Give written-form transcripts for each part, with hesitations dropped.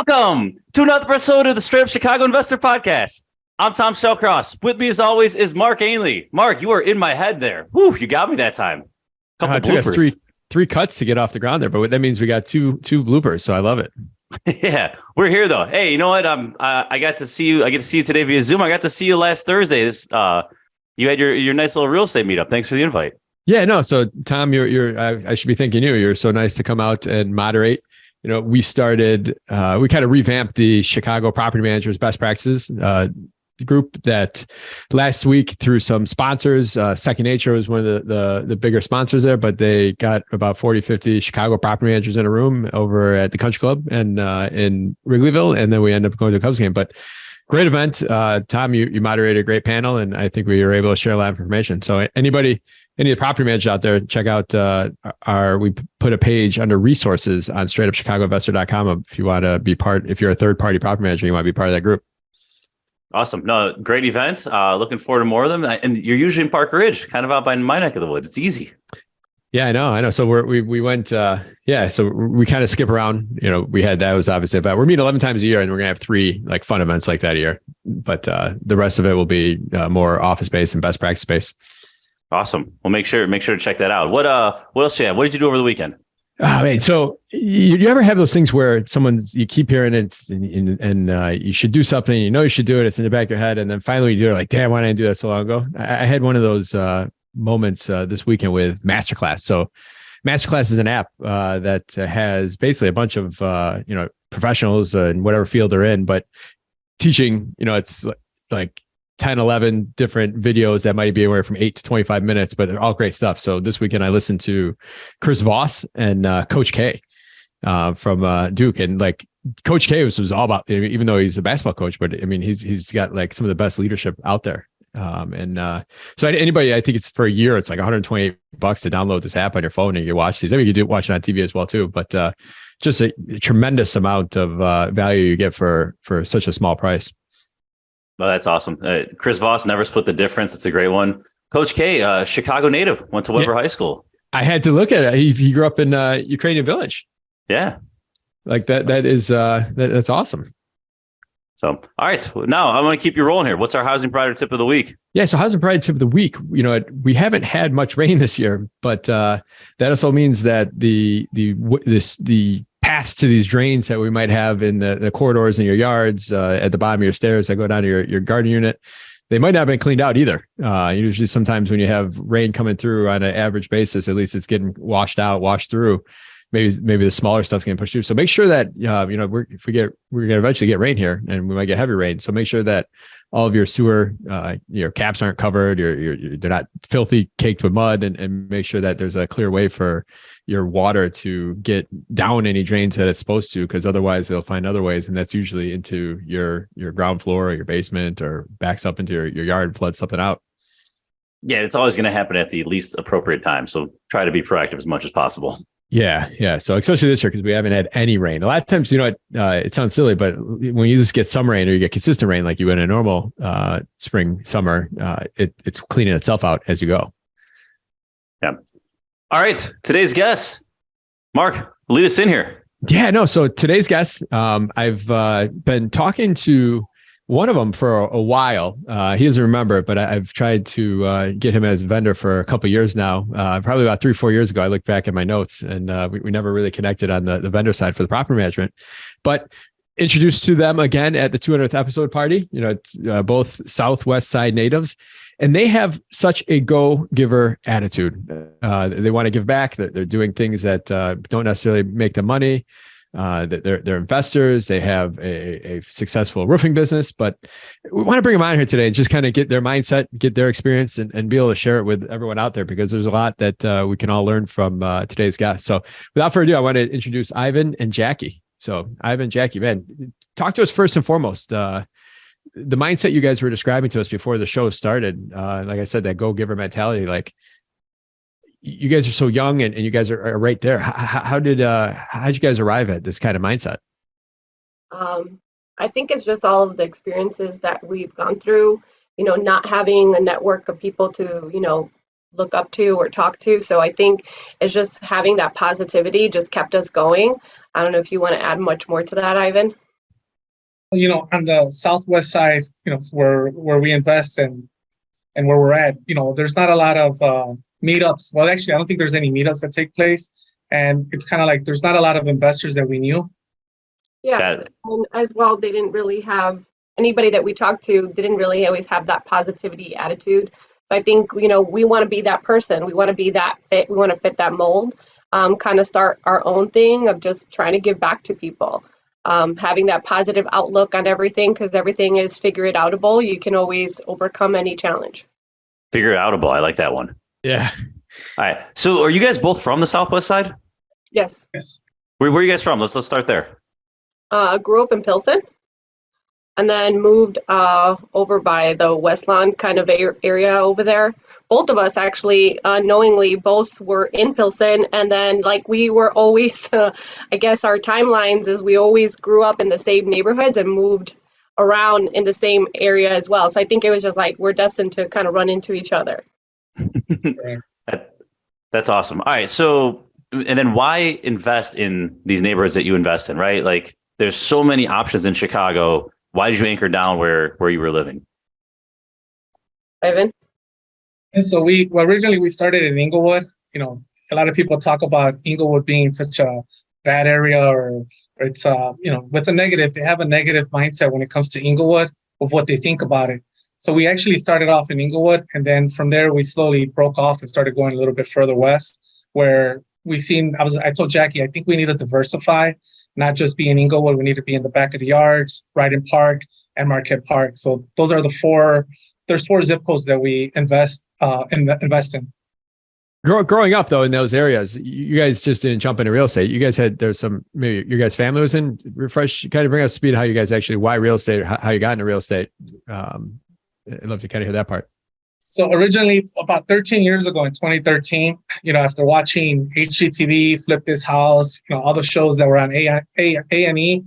Welcome to another episode of the Straight Up Chicago Investor Podcast. I'm Tom Shellcross. With me, as always, is Mark Ainley. Mark, you were in my head there. Whew, you got me that time. It took us three cuts to get off the ground there, but that means we got two bloopers, so I love it. Yeah, we're here though. Hey, you know what? I got to see you. I get to see you today via Zoom. I got to see you last Thursday. You had your nice little real estate meetup. Thanks for the invite. Yeah, no. So Tom, I should be thanking you. You're so nice to come out and moderate. You know, we kind of revamped the Chicago Property Managers Best Practices group that last week through some sponsors. Second Nature was one of the bigger sponsors there, but they got about 40, 50 Chicago property managers in a room over at the Country Club and in Wrigleyville. And then we end up going to a Cubs game. But great event. Tom, you moderated a great panel, and I think we were able to share a lot of information. So any of the property managers out there, check out we put a page under resources on straightupchicagoinvestor.com if you want to be if you're a third party property manager, you want to be part of that group. Awesome. No, great event. Looking forward to more of them. And you're usually in Park Ridge, kind of out by my neck of the woods. It's easy. Yeah, I know. So we went, so we kind of skip around. You know, that was obviously about, we're meeting 11 times a year, and we're going to have 3 like fun events like that a year. But the rest of it will be more office space and best practice space. Awesome. Well, make sure to check that out. What else do you have? What did you do over the weekend? Oh, man. So you ever have those things where you keep hearing it and you should do something, you should do it. It's in the back of your head. And then finally you do it, like, damn, why didn't I do that so long ago? I had one of those moments this weekend with Masterclass. So Masterclass is an app that has basically a bunch of, professionals in whatever field they're in, but teaching, it's like 10, 11 different videos that might be anywhere from 8 to 25 minutes, but they're all great stuff. So this weekend I listened to Chris Voss and Coach K from Duke. And like Coach K was all about, even though he's a basketball coach, but I mean, he's got like some of the best leadership out there. So anybody, I think it's for a year, it's like $128 to download this app on your phone and you watch these. I mean, you do watch it on TV as well too, but just a tremendous amount of value you get for such a small price. Oh, that's awesome. Chris Voss, never split the difference. It's a great one. Coach K, Chicago native, went to Weber High School. I had to look at it. He grew up in Ukrainian Village. Yeah. Like that's awesome. So, all right. Now I'm going to keep you rolling here. What's our housing provider tip of the week? Yeah. So housing provider tip of the week, we haven't had much rain this year, but that also means that the paths to these drains that we might have in the corridors in your yards, at the bottom of your stairs that go down to your garden unit, they might not have been cleaned out either. Usually sometimes when you have rain coming through on an average basis, at least it's getting washed through. Maybe the smaller stuff's getting pushed through. So make sure that, we're going to eventually get rain here, and we might get heavy rain. So make sure that all of your sewer, your caps aren't covered, they're not filthy, caked with mud, and make sure that there's a clear way for your water to get down any drains that it's supposed to, because otherwise they'll find other ways. And that's usually into your ground floor or your basement, or backs up into your yard and floods something out. Yeah, it's always going to happen at the least appropriate time. So try to be proactive as much as possible. Yeah. So especially this year, because we haven't had any rain. A lot of times, it sounds silly, but when you just get some rain or you get consistent rain, like you would in a normal spring, summer, it's cleaning itself out as you go. Yeah. All right. Today's guest, Mark, lead us in here. Yeah, no. So today's guest, I've been talking to one of them for a while. He doesn't remember it, but I've tried to get him as a vendor for a couple of years now. Probably about 3 or 4 years ago, I looked back at my notes, and we never really connected on the vendor side for the property management. But introduced to them again at the 200th episode party. It's both Southwest Side natives, and they have such a go-giver attitude. They want to give back. They're doing things that don't necessarily make them money. They're investors. They have a successful roofing business, but we want to bring them on here today and just kind of get their mindset, get their experience, and be able to share it with everyone out there, because there's a lot that we can all learn from today's guest. So without further ado, I want to introduce Ivan and Jackie. So Ivan, Jackie, man, talk to us first and foremost. The mindset you guys were describing to us before the show started, like I said, that go-giver mentality, like, you guys are so young and you guys are right there. How'd you guys arrive at this kind of mindset? I think it's just all of the experiences that we've gone through, not having a network of people to, look up to or talk to. So I think it's just having that positivity just kept us going. I don't know if you want to add much more to that, Ivan. On the southwest side, where we invest and where we're at, there's not a lot of meetups. Well, actually, I don't think there's any meetups that take place. And it's kind of like there's not a lot of investors that we knew. Yeah, and as well, they didn't really have anybody that we talked to didn't really always have that positivity attitude. So I think, we want to be that person. We want to be that fit. We want to fit that mold, kind of start our own thing of just trying to give back to people, having that positive outlook on everything, because everything is figure it outable. You can always overcome any challenge. Figure it outable. I like that one. Yeah. All right. So are you guys both from the southwest side? Yes. Where are you guys from? Let's start there. Grew up in Pilsen, and then moved over by the West Lawn kind of area over there. Both of us actually unknowingly both were in Pilsen, and then we were always, I guess our timelines is we always grew up in the same neighborhoods and moved around in the same area as well. So I think it was just we're destined to kind of run into each other. That's awesome. All right. So, and then why invest in these neighborhoods that you invest in, right? There's so many options in Chicago. Why did you anchor down where you were living? Ivan? And so originally we started in Englewood. A lot of people talk about Englewood being such a bad area, or it's with a negative. They have a negative mindset when it comes to Englewood of what they think about it. So we actually started off in Englewood, and then from there we slowly broke off and started going a little bit further west, where I told Jackie, I think we need to diversify, not just be in Englewood. We need to be in the back of the yards, Brighton Park, and Marquette Park. So those are there's 4 zip codes that we invest in. Growing up though in those areas, you guys just didn't jump into real estate. You guys maybe your guys' family was in. Refresh, kind of bring up to speed how you guys actually, why real estate, or how you got into real estate. I'd love to kind of hear that part. So originally, about 13 years ago in 2013, after watching HGTV, Flip This House, all the shows that were on A&E,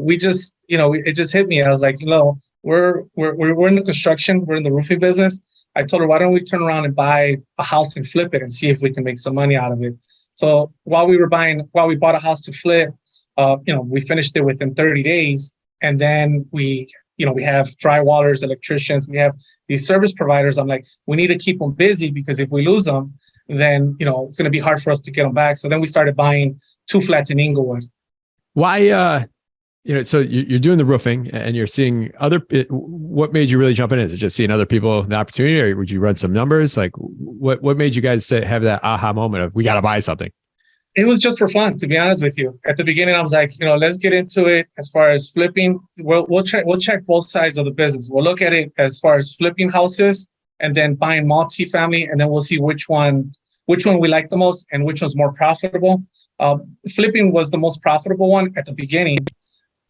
we just, it just hit me. I was like, we're in the construction, we're in the roofing business. I told her, why don't we turn around and buy a house and flip it and see if we can make some money out of it. So while we bought a house to flip, we finished it within 30 days. And then we have drywallers, electricians, we have these service providers. I'm like, we need to keep them busy, because if we lose them, then, it's going to be hard for us to get them back. So then we started buying 2 flats in Englewood. Why, so you're doing the roofing and you're seeing what made you really jump in? Is it just seeing other people the opportunity, or would you run some numbers? What made you guys have that aha moment of, we got to buy something? It was just for fun, to be honest with you. At the beginning, I was like, let's get into it. As far as flipping, we'll check both sides of the business. We'll look at it as far as flipping houses and then buying multifamily, and then we'll see which one we like the most and which one's more profitable. Flipping was the most profitable one at the beginning,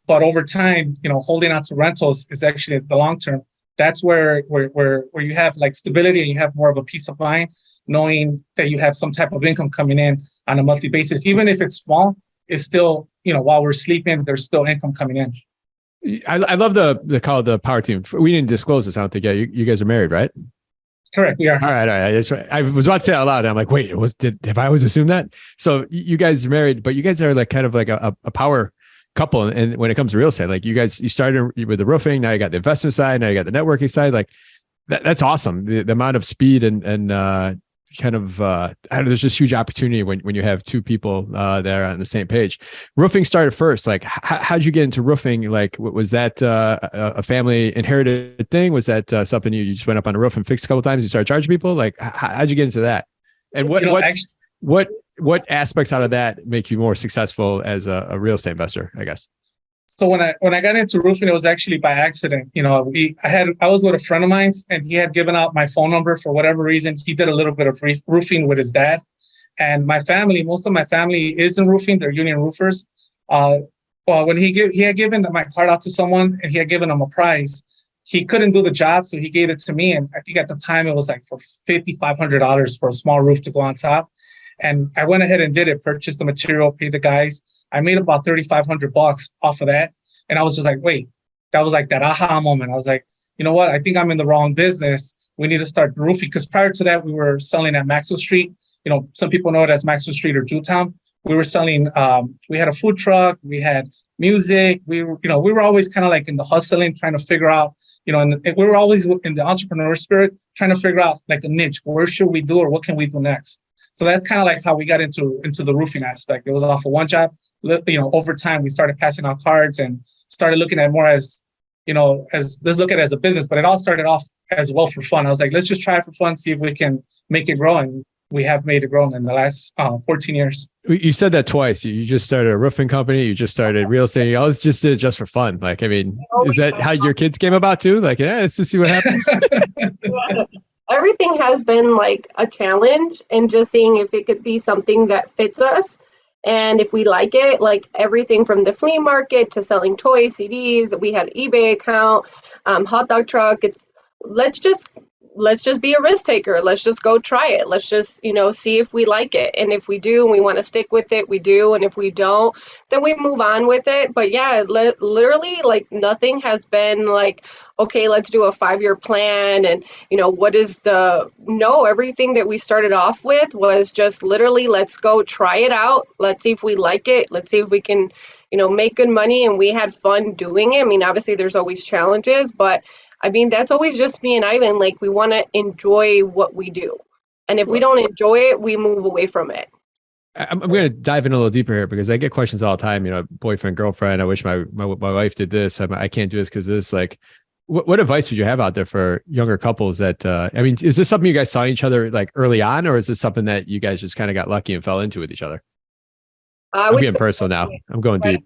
but over time, holding on to rentals is actually the long term. That's where you have stability and you have more of a peace of mind, knowing that you have some type of income coming in on a monthly basis. Even if it's small, it's still, while we're sleeping, there's still income coming in. I love the call, the power team. We didn't disclose this, I don't think. Yeah, you guys are married, right? Correct, we are. All right. I was about to say it out loud. I'm like, wait, have I always assumed that? So you guys are married, but you guys are kind of a power couple. And when it comes to real estate, you started with the roofing, now you got the investment side, now you got the networking side. That's awesome. The amount of speed and there's just huge opportunity when you have 2 people there on the same page. Roofing started first. How'd you get into roofing? Was that a family inherited thing? Was that something you just went up on the roof and fixed a couple times? You started charging people? How'd you get into that? And what aspects out of that make you more successful as a real estate investor, I guess? So when I got into roofing, it was actually by accident. I was with a friend of mine, and he had given out my phone number for whatever reason. He did a little bit of roofing with his dad, and most of my family is in roofing. They're union roofers. When he had given my card out to someone, and he had given him a price, he couldn't do the job, so he gave it to me. And I think at the time it was for $5,500 for a small roof to go on top. And I went ahead and did it, purchased the material, paid the guys. I made about $3,500 off of that. And I was just like, wait, that was that aha moment. I was like, you know what? I think I'm in the wrong business. We need to start roofing. Because prior to that, we were selling at Maxwell Street. Some people know it as Maxwell Street or Jewtown. we were selling, we had a food truck, we had music. We were always kind of like in the hustling, trying to figure out, and we were always in the entrepreneur spirit, trying to figure out like a niche. Where should we do, or what can we do next? So that's kind of like how we got into the roofing aspect. It was off of one job. Over time, we started passing out cards and started looking at more as let's look at it as a business. But it all started off as well for fun. I was like, let's just try it for fun, see if we can make it grow. And we have made it grow in the last 14 years. You said that twice. You just started a roofing company. You just started real estate. You always just did it just for fun. Like, I mean, is that how your kids came about too? Like, yeah, let's just see what happens. Everything has been like a challenge, and just seeing if it could be something that fits us. And if we like it, like everything from the flea market to selling toys, CDs, we had an eBay account, hot dog truck. Let's just be a risk taker. Let's just go try it. Let's just, see if we like it. And if we do, and we want to stick with it, we do. And if we don't, then we move on with it. But yeah, literally like nothing has been like, okay, let's do a 5-year plan. And, everything that we started off with was just literally, let's go try it out. Let's see if we like it. Let's see if we can, make good money. And we had fun doing it. I mean, obviously there's always challenges, but I mean, that's always just me and Ivan. Like, we want to enjoy what we do. And if we don't enjoy it, we move away from it. I'm going to dive in a little deeper here because I get questions all the time, boyfriend, girlfriend. I wish my wife did this. I can't do this because of this. Like, what advice would you have out there for younger couples that, is this something you guys saw each other like early on, or is this something that you guys just kind of got lucky and fell into with each other? I'm being personal now. I'm going deep.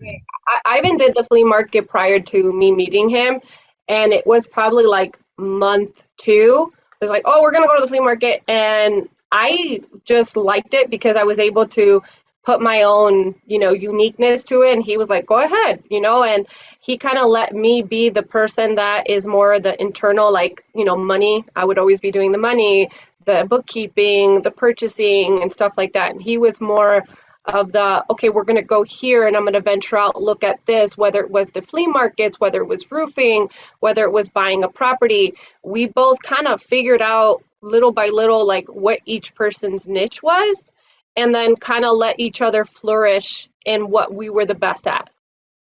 Ivan did the flea market prior to me meeting him. And it was probably like month 2. It was like, oh, we're going to go to the flea market. And I just liked it because I was able to put my own, uniqueness to it. And he was like, go ahead, and he kind of let me be the person that is more the internal, like, money. I would always be doing the money, the bookkeeping, the purchasing and stuff like that. And he was more of the, okay, we're going to go here and I'm going to venture out, look at this, whether it was the flea markets, whether it was roofing, whether it was buying a property. We both kind of figured out little by little, like what each person's niche was, and then kind of let each other flourish in what we were the best at.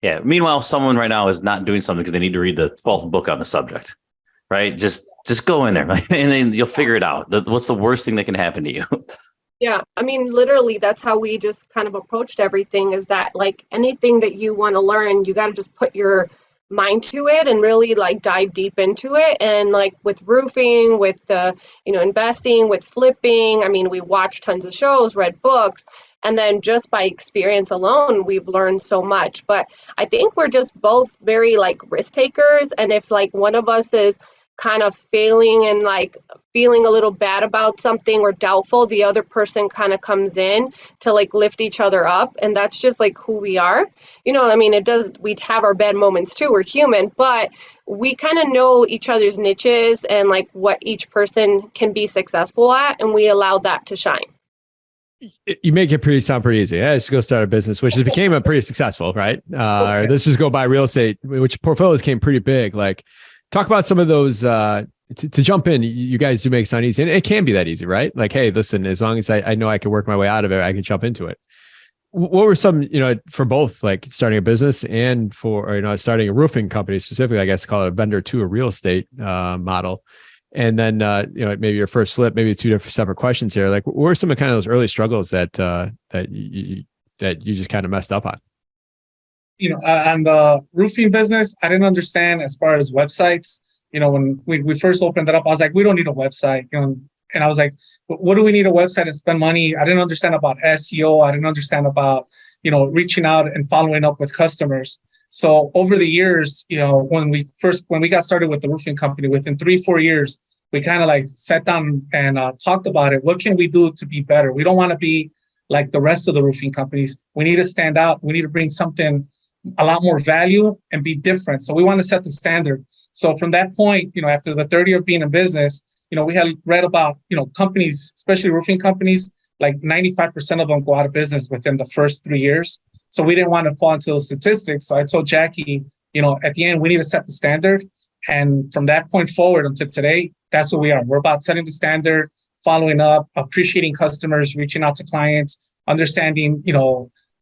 Yeah. Meanwhile, someone right now is not doing something because they need to read the 12th book on the subject, right? Just go in there, and then you'll figure it out. What's the worst thing that can happen to you? Yeah, I mean, literally, that's how we just kind of approached everything, is that like anything that you want to learn, you got to just put your mind to it and really like dive deep into it. And like with roofing, with the, investing, with flipping, I mean, we watched tons of shows, read books, and then just by experience alone, we've learned so much. But I think we're just both very like risk takers. And if like one of us is kind of failing and like feeling a little bad about something or doubtful, the other person kind of comes in to like lift each other up. And that's just like who we are. We'd have our bad moments too. We're human, but we kind of know each other's niches and like what each person can be successful at. And we allow that to shine. You make it sound pretty easy. Yeah, just go start a business, which has became a pretty successful, right? Let's just go buy real estate, which portfolios came pretty big. Like, talk about some of those, to jump in, you guys do make it sound easy. And it can be that easy, right? Like, hey, listen, as long as I know I can work my way out of it, I can jump into it. What were some, for both like starting a business and for, starting a roofing company specifically, I guess call it a vendor to a real estate model. And then, maybe your first flip, maybe 2 different separate questions here. Like, what were some of kind of those early struggles that you just kind of messed up on? On the roofing business, I didn't understand as far as websites. When we first opened it up, I was like, we don't need a website. And I was like, what do we need a website and spend money? I didn't understand about SEO. I didn't understand about, reaching out and following up with customers. So over the years, when we got started with the roofing company, within 3-4 years, we kind of like sat down and talked about it. What can we do to be better? We don't want to be like the rest of the roofing companies. We need to stand out. We need to bring something a lot more value and be different. So we want to set the standard. So from that point, after the third year of being in business, we had read about, companies, especially roofing companies, like 95% of them go out of business within the first 3 years. So we didn't want to fall into those statistics. So I told Jackie, at the end, we need to set the standard. And from that point forward until today, that's what we are. We're about setting the standard, following up, appreciating customers, reaching out to clients, understanding,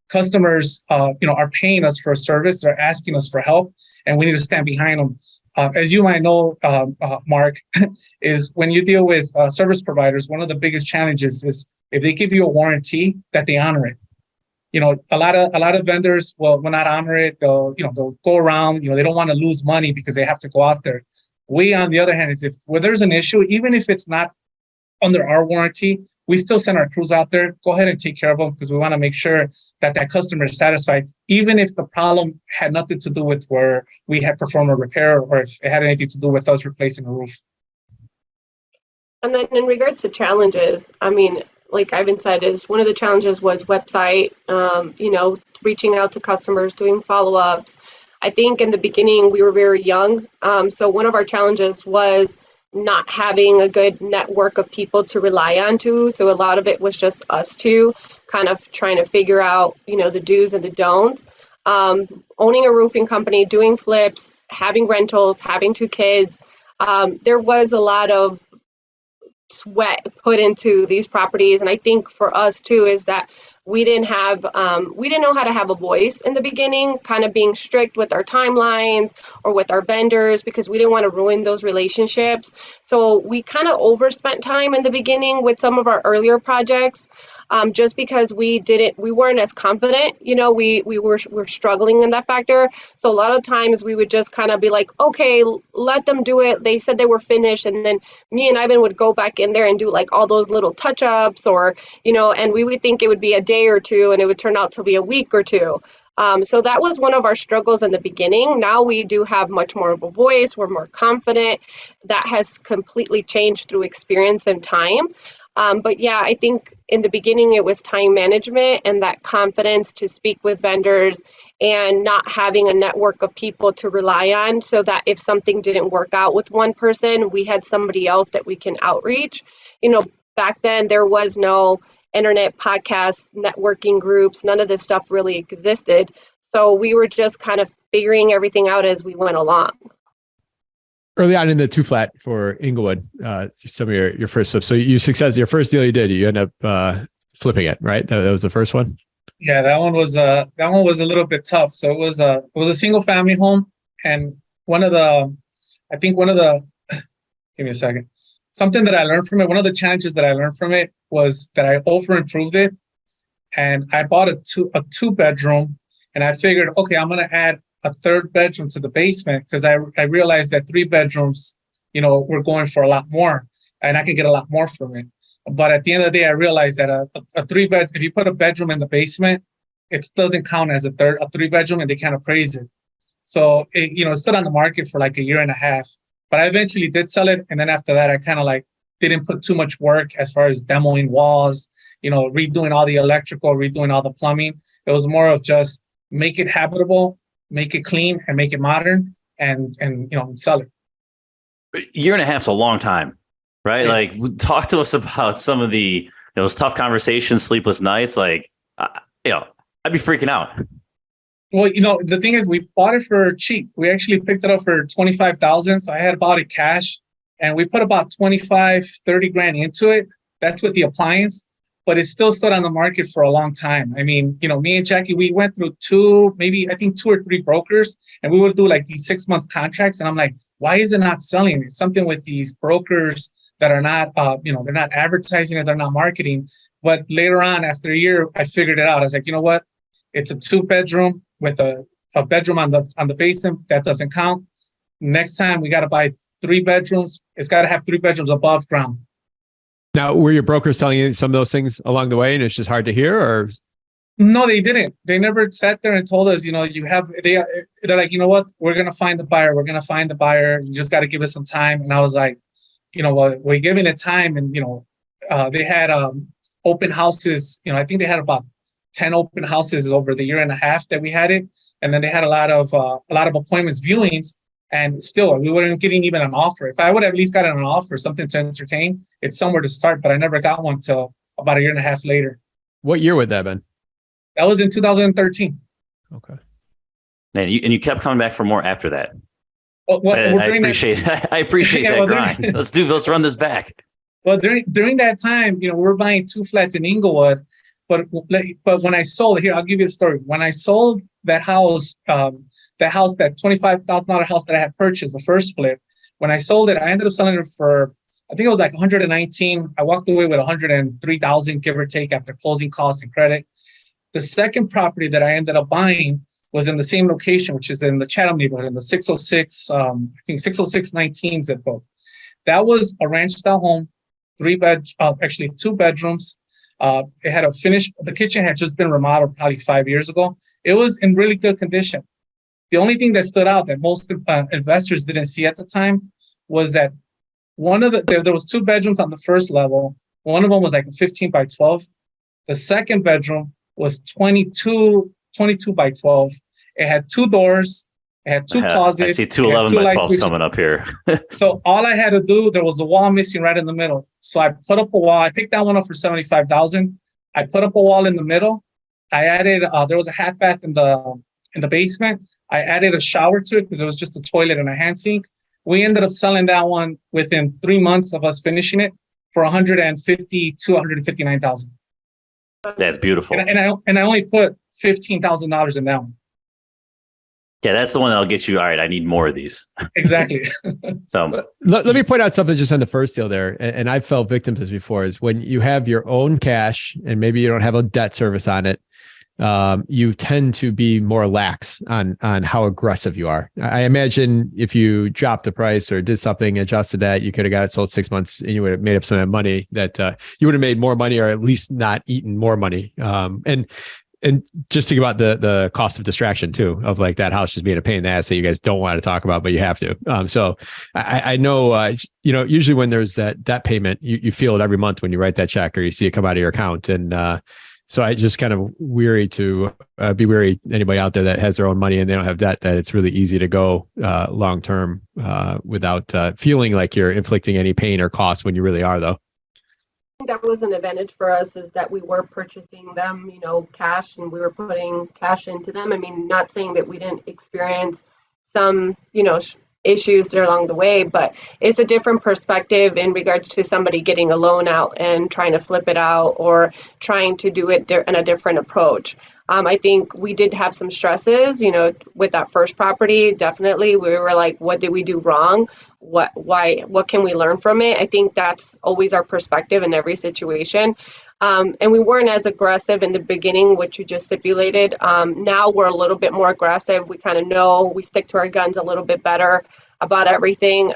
customers, are paying us for a service. They're asking us for help, and we need to stand behind them. As you might know, Mark, is when you deal with service providers, one of the biggest challenges is if they give you a warranty, that they honor it. A lot of vendors will not honor it. They'll go around. They don't want to lose money because they have to go out there. We, on the other hand, is if there's an issue, even if it's not under our warranty, we still send our crews out there. Go ahead and take care of them, because we want to make sure that customer is satisfied, even if the problem had nothing to do with where we had performed a repair, or if it had anything to do with us replacing a roof. And then in regards to challenges, I mean, like Ivan said, is one of the challenges was website, reaching out to customers, doing follow-ups. I think in the beginning we were very young. So one of our challenges was not having a good network of people to rely on to. So a lot of it was just us two kind of trying to figure out, the do's and the don'ts. Owning a roofing company, doing flips, having rentals, having 2 kids. There was a lot of sweat put into these properties. And I think for us too, is that we didn't know how to have a voice in the beginning, kind of being strict with our timelines or with our vendors, because we didn't want to ruin those relationships. So we kind of overspent time in the beginning with some of our earlier projects, just because we weren't as confident, we were struggling in that factor. So a lot of times we would just kind of be like, okay, let them do it. They said they were finished. And then me and Ivan would go back in there and do like all those little touch-ups, or, and we would think it would be a day or two, and it would turn out to be a week or two. So that was one of our struggles in the beginning. Now we do have much more of a voice. We're more confident. That has completely changed through experience and time. But yeah, I think in the beginning it was time management and that confidence to speak with vendors and not having a network of people to rely on, so that if something didn't work out with one person, we had somebody else that we can outreach. Back then there was no internet, podcasts, networking groups, none of this stuff really existed. So we were just kind of figuring everything out as we went along. Early on in the 2-flat for Englewood, some of your first flips. So your first deal you did, you end up flipping it, right? That was the first one. Yeah, that one was a little bit tough. So it was a single family home, and give me a second. Something that I learned from it, one of the challenges that I learned from it was that I over improved it, and I bought a 2-bedroom, and I figured, okay, I'm going to add a 3rd bedroom to the basement, because I realized that 3 bedrooms, were going for a lot more, and I could get a lot more from it. But at the end of the day, I realized that a 3-bed, if you put a bedroom in the basement, it doesn't count as a 3-bedroom, and they can't appraise it. So it stood on the market for like a year and a half, but I eventually did sell it. And then after that, I kind of didn't put too much work as far as demoing walls, redoing all the electrical, redoing all the plumbing. It was more of just make it habitable, make it clean, and make it modern, and sell it. A year and a half's a long time, right? Yeah. Like, talk to us about some of those tough conversations, sleepless nights. Like, I'd be freaking out. Well, the thing is, we bought it for cheap. We actually picked it up for $25,000. So I had bought it cash, and we put about 30 grand into it. That's with the appliance, but it still stood on the market for a long time. I mean, me and Jackie, we went through 2 or 3 brokers, and we would do like these 6-month contracts. And I'm like, why is it not selling? It's something with these brokers that are not, they're not advertising it, they're not marketing. But later on, after a year, I figured it out. I was like, you know what? It's a 2-bedroom with a bedroom on the basement. That doesn't count. Next time we got to buy 3 bedrooms. It's got to have 3 bedrooms above ground. Now, were your brokers telling you some of those things along the way, and it's just hard to hear, or? No, they didn't. They never sat there and told us, they're like, you know what? We're going to find the buyer. We're going to find the buyer. You just got to give us some time. And I was like, we're giving it time. And, they had open houses. I think they had about 10 open houses over the year and a half that we had it. And then they had a lot of appointments, viewings, and still we weren't getting even an offer. If I would have at least gotten an offer, something to entertain, it's somewhere to start, but I never got one till about a year and a half later. What year would that have been? That was in 2013. Okay. And you kept coming back for more after that. Well, I appreciate that grind. Let's run this back. Well, during that time, we were buying 2 flats in Englewood, but when I sold it, here, I'll give you a story. When I sold that house, that $25,000 house that I had purchased, the first flip, when I sold it, I ended up selling it for, I think it was like 119. I walked away with 103,000, give or take, after closing costs and credit. The second property that I ended up buying was in the same location, which is in the Chatham neighborhood, in the 606, I think 60619 zip code. That was a ranch style home, actually 2 bedrooms. It had the kitchen had just been remodeled probably 5 years ago. It was in really good condition. The only thing that stood out that most investors didn't see at the time was that there was 2 bedrooms on the first level. One of them was like a 15 by 12. The second bedroom was 22 by 12. It had 2 doors. It had 2 closets. I see 2 11 by 12s coming up here. So all I had to do, there was a wall missing right in the middle. So I put up a wall. I picked that one up for $75,000. I put up a wall in the middle. I added, there was a half bath in the basement. I added a shower to it because it was just a toilet and a hand sink. We ended up selling that one within 3 months of us finishing it for $150,000 to $159,000. That's beautiful. And I only put $15,000 in that one. Yeah, that's the one that'll get you. All right, I need more of these. Exactly. So let me point out something just on the first deal there, and I've felt victim to this before, is when you have your own cash and maybe you don't have a debt service on it, you tend to be more lax on how aggressive you are. I imagine if you dropped the price or did something, adjusted that, you could have got it sold 6 months and you would have made up some of that money that you would have made more money, or at least not eaten more money. And just think about the cost of distraction too, of like that house just being a pain in the ass that you guys don't want to talk about, but you have to. So I know, usually when there's that payment, you feel it every month when you write that check or you see it come out of your account. And so I just kind of be wary anybody out there that has their own money and they don't have debt, that it's really easy to go long term without feeling like you're inflicting any pain or cost when you really are, though. That was an advantage for us, is that we were purchasing them, cash, and we were putting cash into them. I mean, not saying that we didn't experience some, issues there along the way, but it's a different perspective in regards to somebody getting a loan out and trying to flip it out or trying to do it in a different approach. I think we did have some stresses, with that first property. Definitely, we were like, what did we do wrong? What can we learn from it? I think that's always our perspective in every situation. And we weren't as aggressive in the beginning, which you just stipulated. Now we're a little bit more aggressive. We kind of know, we stick to our guns a little bit better about everything.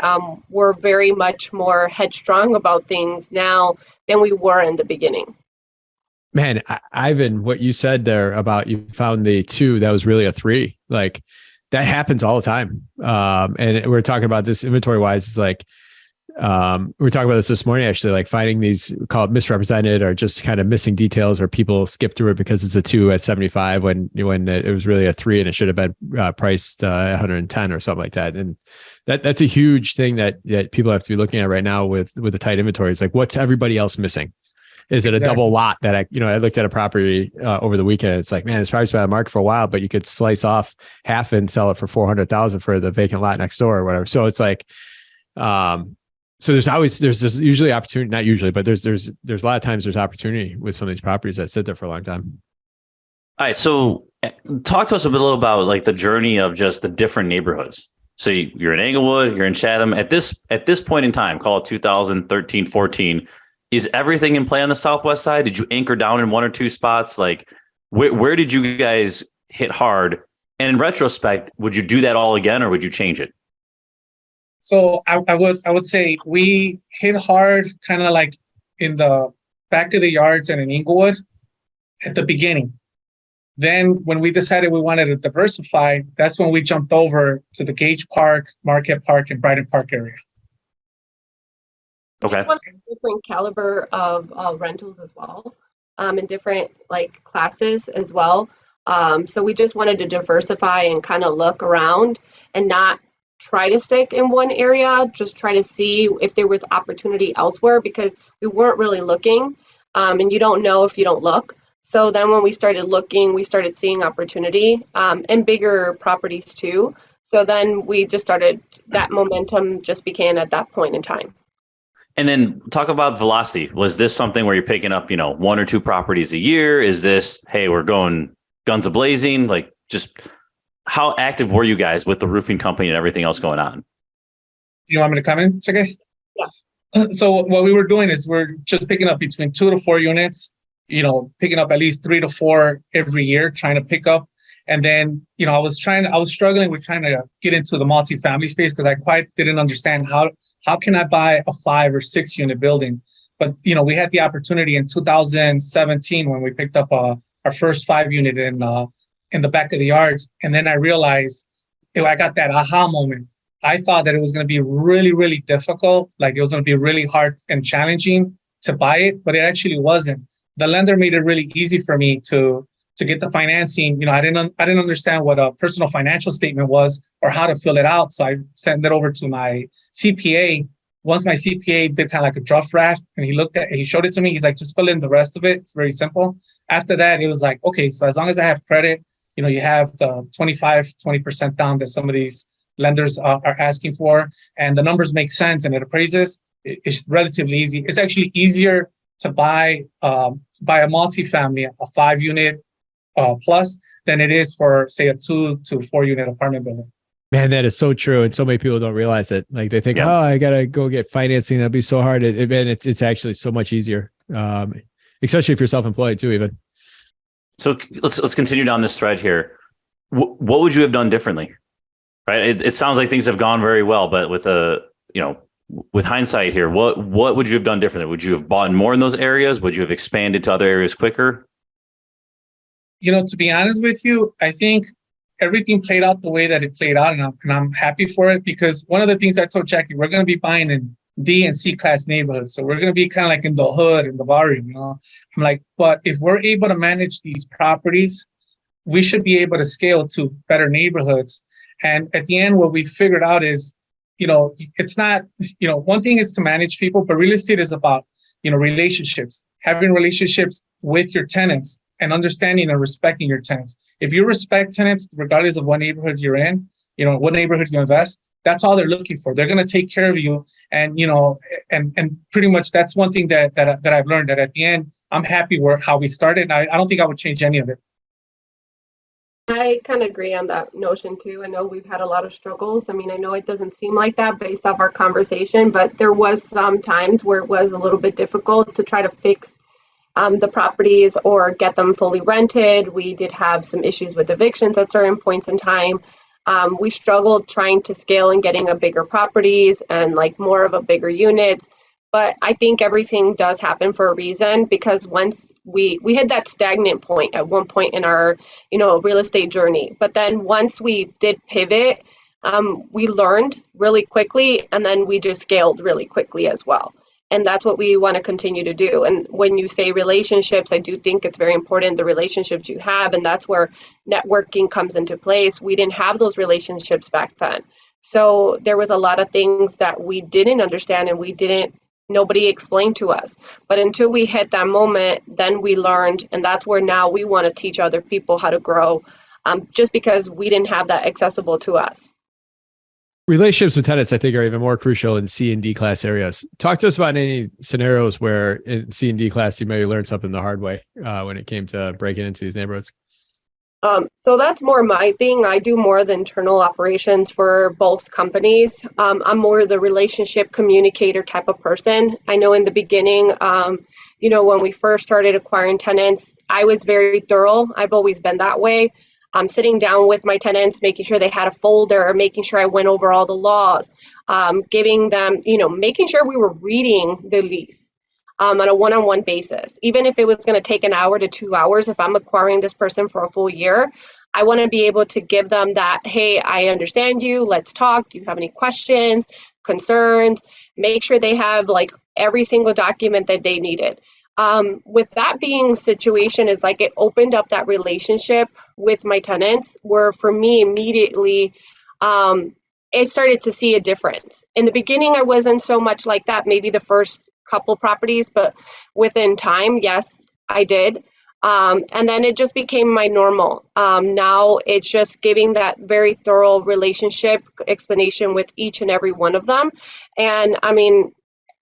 We're very much more headstrong about things now than we were in the beginning. Man, Ivan, what you said there about you found the 2, that was really a 3. Like that happens all the time. And we're talking about this inventory wise. It's like, we were talking about this morning, actually, like finding these, called misrepresented, or just kind of missing details, or people skip through it because it's a 2 at 75 when it was really a 3 and it should have been priced 110 or something like that. And that's a huge thing that people have to be looking at right now with the tight inventory. It's like, what's everybody else missing? Is it a double lot that I looked at a property over the weekend, and it's like, man, it's probably been on the market for a while, but you could slice off half and sell it for $400,000 for the vacant lot next door or whatever. So it's like, so there's usually opportunity, not usually, but there's a lot of times there's opportunity with some of these properties that sit there for a long time. all right, so talk to us a little about like the journey of just the different neighborhoods. So you're in Englewood, you're in Chatham. At this point in time, call it 2013, 14. Is everything in play on the Southwest side? Did you anchor down in 1 or 2 spots? Like where did you guys hit hard? And in retrospect, would you do that all again, or would you change it? So I would say we hit hard kind of like in the back of the yards and in Englewood at the beginning. Then when we decided we wanted to diversify, that's when we jumped over to the Gage Park, Marquette Park, and Brighton Park area. Okay. Different caliber of rentals as well, and different like classes as well. So we just wanted to diversify and kind of look around and not try to stick in one area, just try to see if there was opportunity elsewhere, because we weren't really looking, and you don't know if you don't look. So then when we started looking, we started seeing opportunity, and bigger properties too. So then we just started, that momentum just began at that point in time. And then talk about velocity. Was this something where you're picking up, 1 or 2 properties a year? Is this, hey, we're going guns a-blazing? Like, just how active were you guys with the roofing company and everything else going on? Do you want me to come in, Chike? Yeah. So what we were doing is we're just picking up between 2 to 4 units, picking up at least 3 to 4 every year, trying to pick up. And then, I was struggling with trying to get into the multifamily space because I quite didn't understand how can I buy a 5 or 6 unit building? But, we had the opportunity in 2017 when we picked up our first 5 unit in the back of the yards. And then I realized, I got that aha moment. I thought that it was going to be really, really difficult. Like it was going to be really hard and challenging to buy it, but it actually wasn't. The lender made it really easy for me to get the financing. I didn't understand what a personal financial statement was or how to fill it out. So I sent it over to my CPA. Once my CPA did kind of like a draft draft and he showed it to me. He's like, just fill in the rest of it. It's very simple. After that, it was like, okay, so as long as I have credit, you have the 20% down that some of these lenders are asking for, and the numbers make sense and it appraises, it's relatively easy. It's actually easier to buy a multifamily, a 5 unit plus, than it is for, say, a 2 to 4 unit apartment building. Man, that is so true. And so many people don't realize it. Like they think, oh, I got to go get financing. That'd be so hard. It's actually so much easier, especially if you're self-employed too, even. So let's continue down this thread here. What would you have done differently? Right. It sounds like things have gone very well, but with hindsight here, what would you have done differently? Would you have bought more in those areas? Would you have expanded to other areas quicker? To be honest with you, I think everything played out the way that it played out, and I'm happy for it, because one of the things I told Jackie, we're going to be buying in D and C class neighborhoods. So we're going to be kind of like in the hood, in the barrio, I'm like, but if we're able to manage these properties, we should be able to scale to better neighborhoods. And at the end, what we figured out is, it's not, one thing is to manage people, but real estate is about, relationships, having relationships with your tenants and understanding and respecting your tenants. If you respect tenants, regardless of what neighborhood you're in, what neighborhood you invest, that's all they're looking for. They're going to take care of you. And, and pretty much that's one thing that I've learned, that at the end, I'm happy with how we started. I don't think I would change any of it. I kind of agree on that notion too. I know we've had a lot of struggles. I mean, I know it doesn't seem like that based off our conversation, but there was some times where it was a little bit difficult to try to fix the properties or get them fully rented. We did have some issues with evictions at certain points in time. We struggled trying to scale and getting a bigger properties and like more of a bigger units. But I think everything does happen for a reason, because once we hit that stagnant point at one point in our, real estate journey. But then once we did pivot, we learned really quickly, and then we just scaled really quickly as well. And that's what we want to continue to do. And when you say relationships, I do think it's very important, the relationships you have, and that's where networking comes into place. We didn't have those relationships back then. So there was a lot of things that we didn't understand and nobody explained to us. But until we hit that moment, then we learned, and that's where now we want to teach other people how to grow, just because we didn't have that accessible to us. Relationships with tenants, I think, are even more crucial in C and D class areas. Talk to us about any scenarios where in C and D class, you maybe learned something the hard way when it came to breaking into these neighborhoods. So that's more my thing. I do more the internal operations for both companies. I'm more the relationship communicator type of person. I know in the beginning, when we first started acquiring tenants, I was very thorough. I've always been that way. Sitting down with my tenants, making sure they had a folder, making sure I went over all the laws, giving them, making sure we were reading the lease. On a one-on-one basis. Even if it was going to take an hour to 2 hours, if I'm acquiring this person for a full year, I want to be able to give them that, hey, I understand you, let's talk. Do you have any questions, concerns? Make sure they have like every single document that they needed. With that being situation is like it opened up that relationship with my tenants where for me immediately, it started to see a difference. In the beginning, I wasn't so much like that, maybe the first couple properties, but within time, yes, I did. And then it just became my normal. Now it's just giving that very thorough relationship explanation with each and every one of them. And I mean,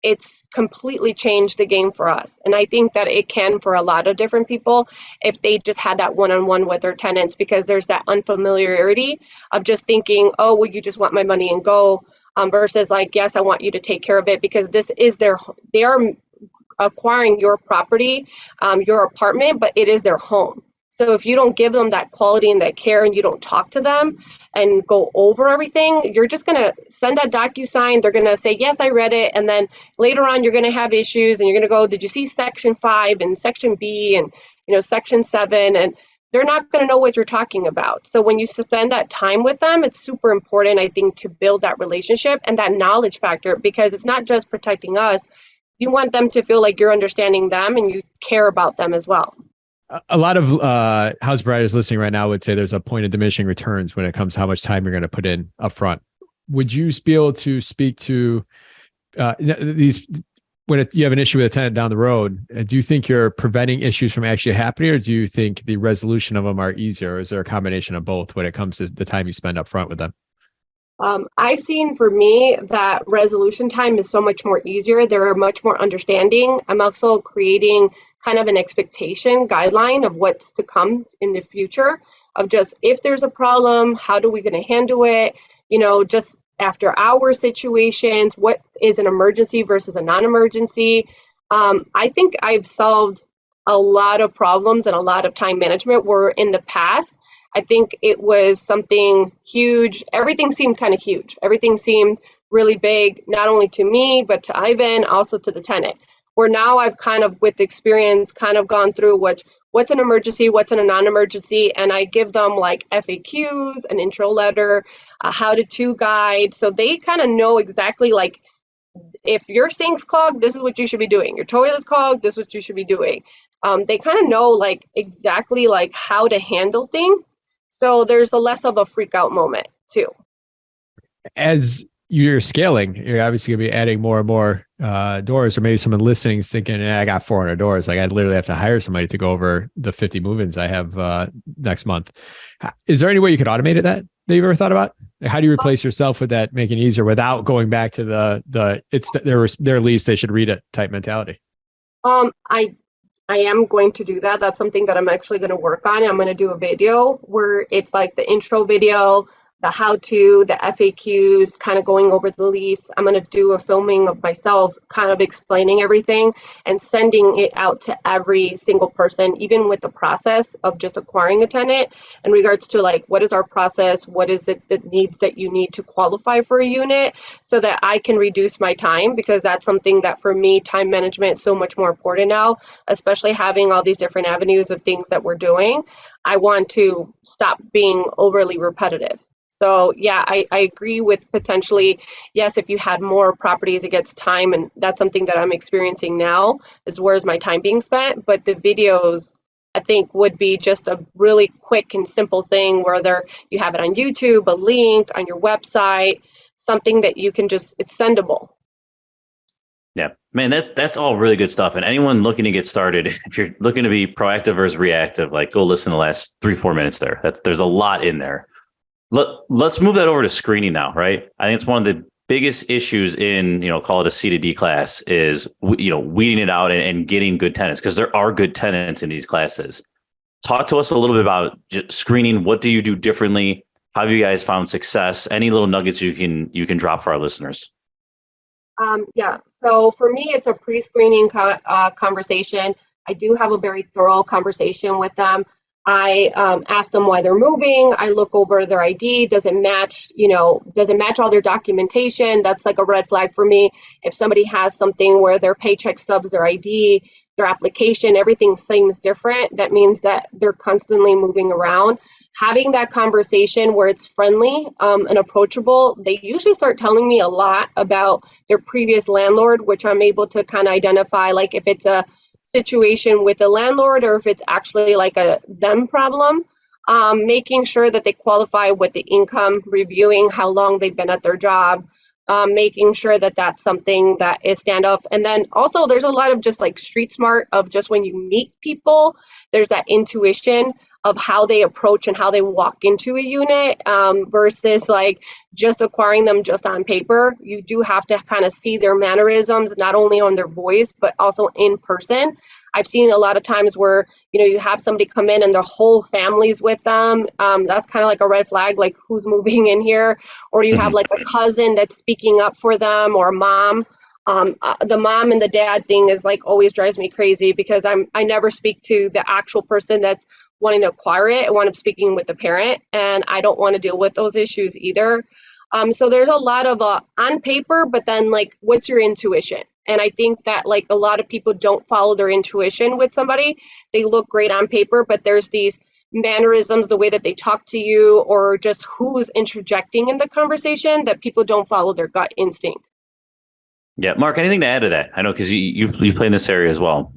it's completely changed the game for us. And I think that it can for a lot of different people if they just had that one-on-one with their tenants, because there's that unfamiliarity of just thinking, oh, well, you just want my money and go, versus like, yes, I want you to take care of it, because this is they are acquiring your property, your apartment, but it is their home. So if you don't give them that quality and that care, and you don't talk to them and go over everything, you're just going to send that DocuSign. They're going to say, yes, I read it. And then later on, you're going to have issues, and you're going to go, did you see Section 5 and Section B and, Section 7? And they're not going to know what you're talking about. So when you spend that time with them, it's super important, I think, to build that relationship and that knowledge factor, because it's not just protecting us. You want them to feel like you're understanding them and you care about them as well. A lot of house providers listening right now would say there's a point of diminishing returns when it comes to how much time you're going to put in upfront. Would you be able to speak to these when you have an issue with a tenant down the road? Do you think you're preventing issues from actually happening, or do you think the resolution of them are easier? Or is there a combination of both when it comes to the time you spend upfront with them? I've seen for me that resolution time is so much more easier. They're much more understanding. I'm also creating kind of an expectation guideline of what's to come in the future, of just if there's a problem, how do we going to handle it? Just after hour situations, what is an emergency versus a non-emergency? I think I've solved a lot of problems and a lot of time management where in the past, I think it was something huge. Everything seemed kind of huge. Everything seemed really big, not only to me, but to Ivan, also to the tenant. Where now I've kind of, with experience, kind of gone through what's an emergency, what's in a non-emergency, and I give them like FAQs, an intro letter, a how-to guide, so they kind of know exactly like, if your sink's clogged, this is what you should be doing. Your toilet's clogged, this is what you should be doing. They kind of know like exactly like how to handle things. So there's a less of a freak out moment too. As you're scaling, you're obviously going to be adding more and more doors, or maybe someone listening is thinking, I got 400 doors. Like I literally have to hire somebody to go over the 50 move-ins I have next month. Is there any way you could automate that you've ever thought about? How do you replace yourself with that, making it easier without going back to their lease, they should read it type mentality? I am going to do that. That's something that I'm actually going to work on. I'm going to do a video where it's like the intro video, the how-to, the FAQs, kind of going over the lease. I'm going to do a filming of myself kind of explaining everything and sending it out to every single person, even with the process of just acquiring a tenant, in regards to like, what is our process? What is it that needs that you need to qualify for a unit, so that I can reduce my time, because that's something that for me, time management is so much more important now, especially having all these different avenues of things that we're doing. I want to stop being overly repetitive. So yeah, I agree with potentially, yes, if you had more properties, it gets time, and that's something that I'm experiencing now, is where's my time being spent. But the videos, I think, would be just a really quick and simple thing, where you have it on YouTube, a link on your website, something that you can just, it's sendable. Yeah, man, that's all really good stuff. And anyone looking to get started, if you're looking to be proactive versus reactive, like go listen to the last 3-4 minutes there. There's a lot in there. Let's move that over to screening now, right? I think it's one of the biggest issues in, call it a C to D class, is, weeding it out and getting good tenants, because there are good tenants in these classes. Talk to us a little bit about screening. What do you do differently? How have you guys found success? Any little nuggets you can drop for our listeners? Yeah, so for me, it's a pre-screening conversation. I do have a very thorough conversation with them. I ask them why they're moving. I look over their ID. Does it match, does it match all their documentation? That's like a red flag for me. If somebody has something where their paycheck stubs, their ID, their application, everything seems different, that means that they're constantly moving around. Having that conversation where it's friendly and approachable, they usually start telling me a lot about their previous landlord, which I'm able to kind of identify, like if it's a situation with a landlord or if it's actually like a them problem. Making sure that they qualify with the income, reviewing how long they've been at their job, making sure that that's something that is standoff. And then also there's a lot of just like street smart of just when you meet people, there's that intuition of how they approach and how they walk into a unit versus like just acquiring them just on paper. You do have to kind of see their mannerisms, not only on their voice, but also in person. I've seen a lot of times where, you have somebody come in and their whole family's with them. That's kind of like a red flag, like who's moving in here? Or you have like a cousin that's speaking up for them, or a mom. The mom and the dad thing is like always drives me crazy, because I never speak to the actual person that's wanting to acquire it. I want to speaking with the parent, and I don't want to deal with those issues either. So there's a lot of on paper, but then like, what's your intuition? And I think that like a lot of people don't follow their intuition with somebody. They look great on paper, but there's these mannerisms, the way that they talk to you, or just who's interjecting in the conversation, that people don't follow their gut instinct. Yeah, Mark, anything to add to that? I know, because you play in this area as well.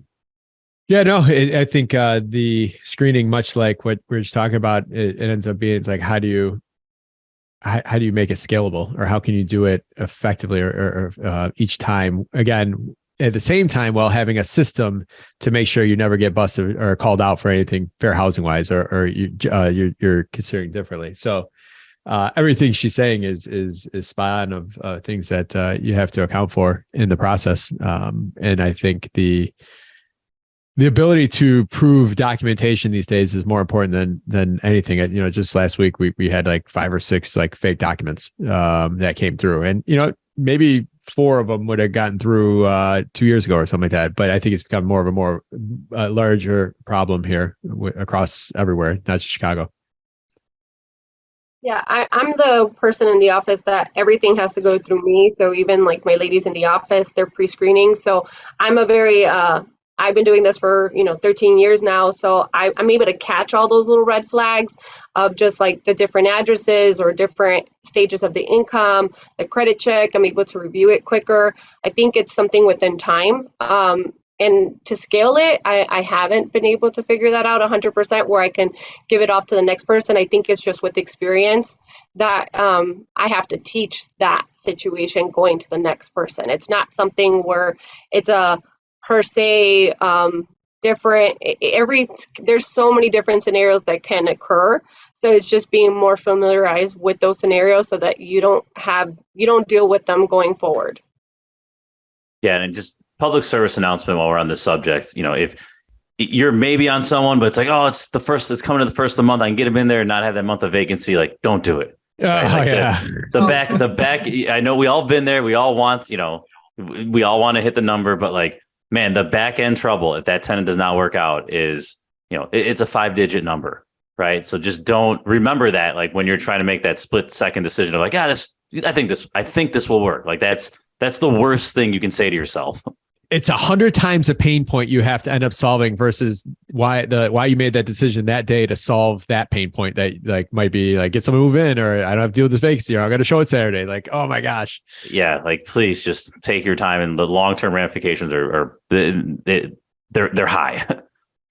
Yeah, no, I think the screening, much like what we're just talking about, it ends up being, it's like, how do you make it scalable, or how can you do it effectively or each time, again, at the same time, while having a system to make sure you never get busted or called out for anything fair housing wise, or you're considering differently. So everything she's saying is spot on of things that you have to account for in the process. And I think the ability to prove documentation these days is more important than anything. Just last week we had like 5 or 6 like fake documents that came through, and maybe 4 of them would have gotten through 2 years ago or something like that. But I think it's become more of a larger problem here across everywhere, not just Chicago. Yeah, I'm the person in the office that everything has to go through me. So even like my ladies in the office, they're pre-screening. So I'm a very I've been doing this for 13 years now, so I'm able to catch all those little red flags of just like the different addresses or different stages of the income, the credit check. I'm able to review it quicker. I think it's something within time. And to scale it, I haven't been able to figure that out 100% where I can give it off to the next person. I think it's just with experience that I have to teach that situation going to the next person. It's not something where it's a per se different. There's so many different scenarios that can occur. So it's just being more familiarized with those scenarios so that you don't deal with them going forward. Yeah, and just public service announcement while we're on this subject. If you're maybe on someone, but it's like, oh, it's coming to the first of the month, I can get them in there and not have that month of vacancy. Like, don't do it. Right? Yeah. The back. I know we all been there. We all want, we all want to hit the number, but like, man, the back end trouble, if that tenant does not work out, is, it's a 5-digit number, right? So just don't remember that, like when you're trying to make that split second decision of like, I think this will work. Like that's the worst thing you can say to yourself. It's 100 times a pain point you have to end up solving versus why you made that decision that day to solve that pain point that like might be like, get someone to move in, or I don't have to deal with this vacancy, or I got to show it Saturday. Like, oh my gosh. Yeah. Like, please just take your time, and the long-term ramifications they're high.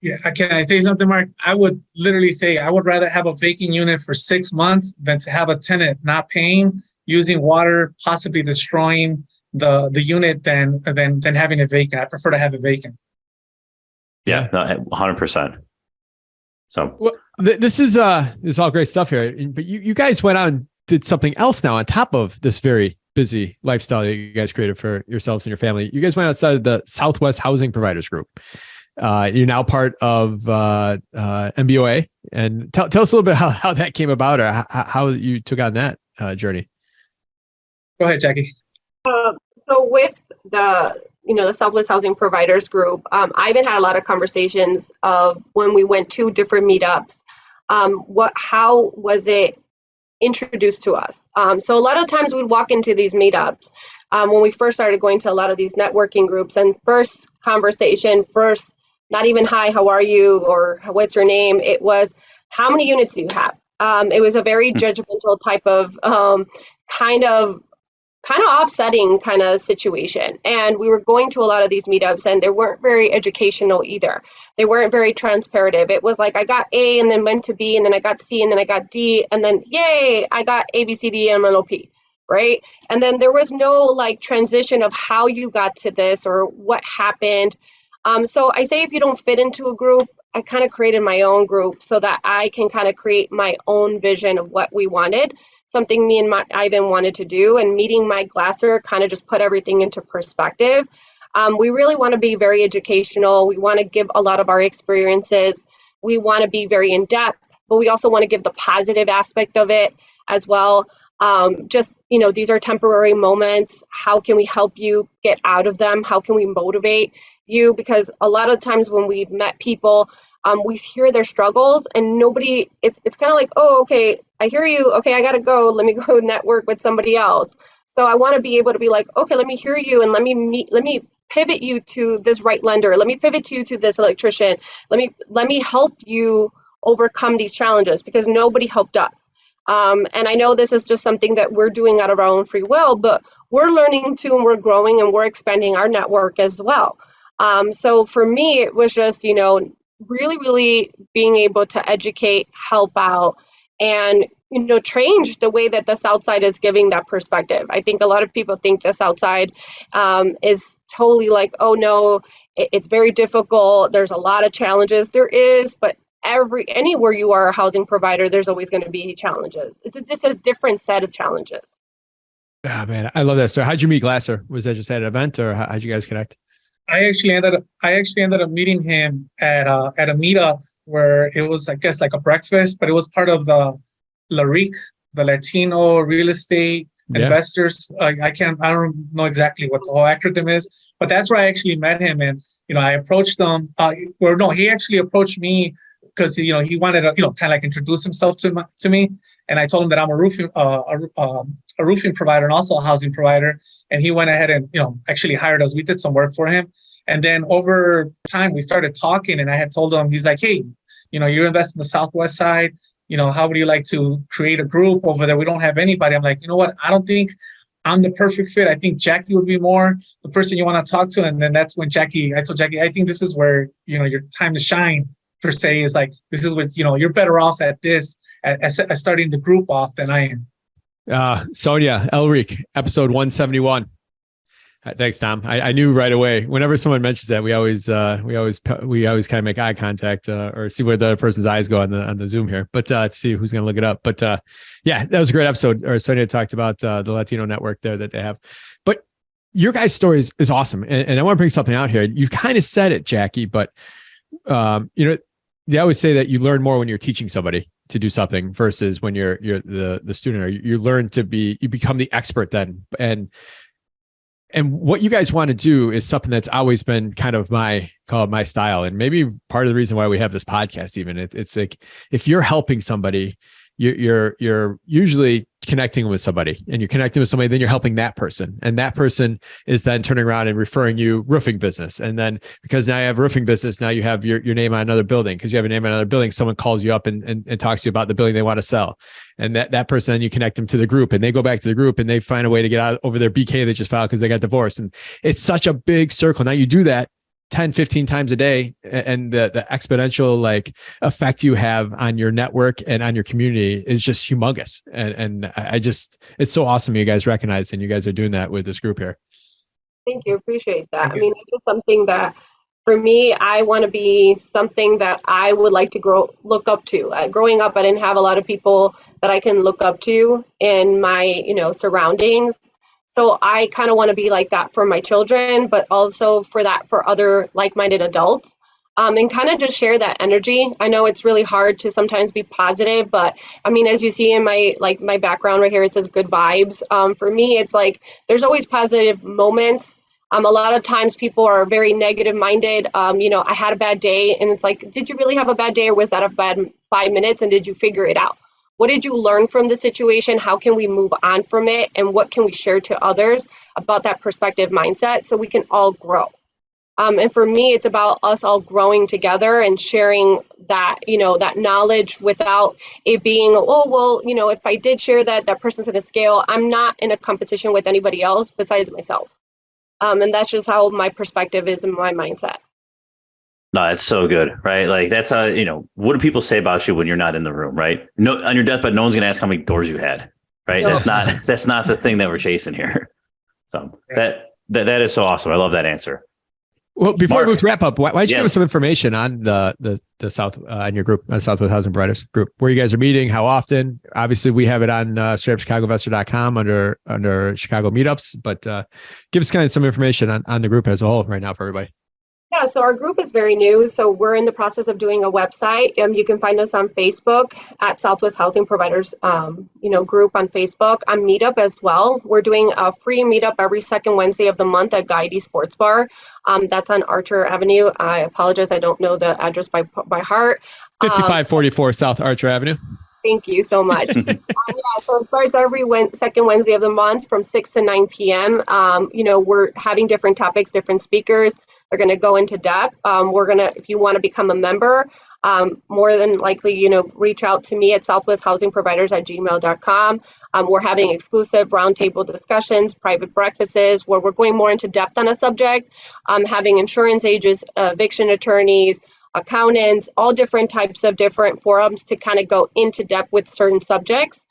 Yeah. Can I say something, Mark? I would literally say I would rather have a vacant unit for 6 months than to have a tenant not paying, using water, possibly destroying the unit than having it vacant. I prefer to have it vacant. Yeah, no, 100%. So well, this is all great stuff here, but you guys went out and did something else now on top of this very busy lifestyle that you guys created for yourselves and your family. You guys went outside of the Southwest Housing Providers Group. You're now part of Mboa, and tell us a little bit how that came about, or how you took on that journey. Go ahead, Jackie. So with the Southwest Housing Providers Group, I've had a lot of conversations of when we went to different meetups. How was it introduced to us? So a lot of times we'd walk into these meetups when we first started going to a lot of these networking groups, and first conversation, not even hi, how are you, or what's your name? It was, how many units do you have? It was a very judgmental type of kind of offsetting kind of situation. And we were going to a lot of these meetups, and they weren't very educational either. They weren't very transparent. It was like, I got A and then went to B, and then I got C, and then I got D, and then yay, I got A, B, C, D, M, N, O, P, right? And then there was no like transition of how you got to this or what happened. So I say, if you don't fit into a group, I kind of created my own group so that I can kind of create my own vision of what we wanted, something me and Ivan wanted to do. And meeting Mike Glasser kind of just put everything into perspective. We really want to be very educational. We want to give a lot of our experiences. We want to be very in depth, but we also want to give the positive aspect of it as well. Just, these are temporary moments. How can we help you get out of them? How can we motivate you? Because a lot of times when we've met people, we hear their struggles and it's kind of like, oh, okay, I hear you. Okay, I got to go. Let me go network with somebody else. So I want to be able to be like, okay, let me hear you and let me pivot you to this right lender. Let me pivot you to this electrician. Let me help you overcome these challenges because nobody helped us. And I know this is just something that we're doing out of our own free will, but we're learning too, and we're growing and we're expanding our network as well. So for me, it was just, really, really being able to educate, help out, and, change the way that the South Side is giving that perspective. I think a lot of people think the South Side is totally like, oh no, it's very difficult. There's a lot of challenges. There is, but anywhere you are a housing provider, there's always going to be challenges. It's just a different set of challenges. Ah, man, I love that story. How'd you meet Glasser? Was that just at an event, or how'd you guys connect? I actually ended up meeting him at a meetup where it was, I guess, like a breakfast, but it was part of the LARIC, the Latino Real Estate Investors. I don't know exactly what the whole acronym is, but that's where I actually met him. And, I approached him, he actually approached me because, he wanted to, kind of like introduce himself to me. And I told him that I'm a roofing provider and also a housing provider. And he went ahead and, actually hired us. We did some work for him. And then over time, we started talking, and I had told him, he's like, hey, you invest in the Southwest side. How would you like to create a group over there? We don't have anybody. I'm like, you know what? I don't think I'm the perfect fit. I think Jackie would be more the person you want to talk to. And then that's when I told Jackie, I think this is where, your time to shine, per se, is like, this is what, you're better off at this, at starting the group off than I am. Sonia Elric, episode 171. Thanks, Tom. I knew right away. Whenever someone mentions that, we always kind of make eye contact or see where the other person's eyes go on the Zoom here. But to see who's going to look it up. But yeah, that was a great episode. Or Sonia talked about the Latino network there that they have. But your guys' story is awesome, and I want to bring something out here. You kind of said it, Jackie, but they always say that you learn more when you're teaching somebody to do something versus when you're the student, or you learn you become the expert then. And what you guys want to do is something that's always been kind of my style. And maybe part of the reason why we have this podcast, even it's like, if you're helping somebody, you're usually connecting with somebody, and you're connecting with somebody, then you're helping that person. And that person is then turning around and referring you roofing business. And then because now you have roofing business, now you have your name on another building. Because you have a name on another building, someone calls you up and talks to you about the building they want to sell. And that person, then you connect them to the group, and they go back to the group and they find a way to get out over their BK they just filed because they got divorced. And it's such a big circle. Now you do that 10, 15 times a day, and the exponential effect you have on your network and on your community is just humongous. And it's so awesome you guys recognize, and you guys are doing that with this group here. Thank you. Appreciate that. I mean, it's just something that for me, I want to be something that I would like to look up to. Growing up, I didn't have a lot of people that I can look up to in my, surroundings. So I kind of want to be like that for my children, but also for other like-minded adults, and kind of just share that energy. I know it's really hard to sometimes be positive, but I mean, as you see in my background right here, it says good vibes. For me, it's like there's always positive moments. A lot of times people are very negative minded. I had a bad day, and it's like, did you really have a bad day, or was that a bad 5 minutes, and did you figure it out? What did you learn from the situation? How can we move on from it? And what can we share to others about that perspective mindset so we can all grow? And for me, it's about us all growing together and sharing that, that knowledge without it being, if I did share that person's going to scale. I'm not in a competition with anybody else besides myself. And that's just how my perspective is in my mindset. No, that's so good, right? Like that's how, what do people say about you when you're not in the room, right? No, on your deathbed, no one's going to ask how many doors you had, right? No. That's not the thing that we're chasing here. So that is so awesome. I love that answer. Well, before Mark. we move to wrap up, why don't you Yeah. give us some information on the South on your group, Southwest Housing Brightest group, where you guys are meeting, how often? Obviously, we have it on straightupchicagoinvestor.com under Chicago meetups, but give us kind of some information on the group as a whole right now for everybody. Yeah, so our group is very new. So we're in the process of doing a website. You can find us on Facebook at Southwest Housing Providers, group on Facebook, on Meetup as well. We're doing a free meetup every second Wednesday of the month at Gage Sports Bar. That's on Archer Avenue. I apologize, I don't know the address by heart. 5544 South Archer Avenue. Thank you so much. So it starts every second Wednesday of the month from 6 to 9 p.m. We're having different topics, different speakers. They're going to go into depth. If you want to become a member, more than likely, reach out to me at southwesthousingproviders@gmail.com. We're having exclusive roundtable discussions, private breakfasts, where we're going more into depth on a subject, having insurance agents, eviction attorneys, accountants, all different types of different forums to kind of go into depth with certain subjects.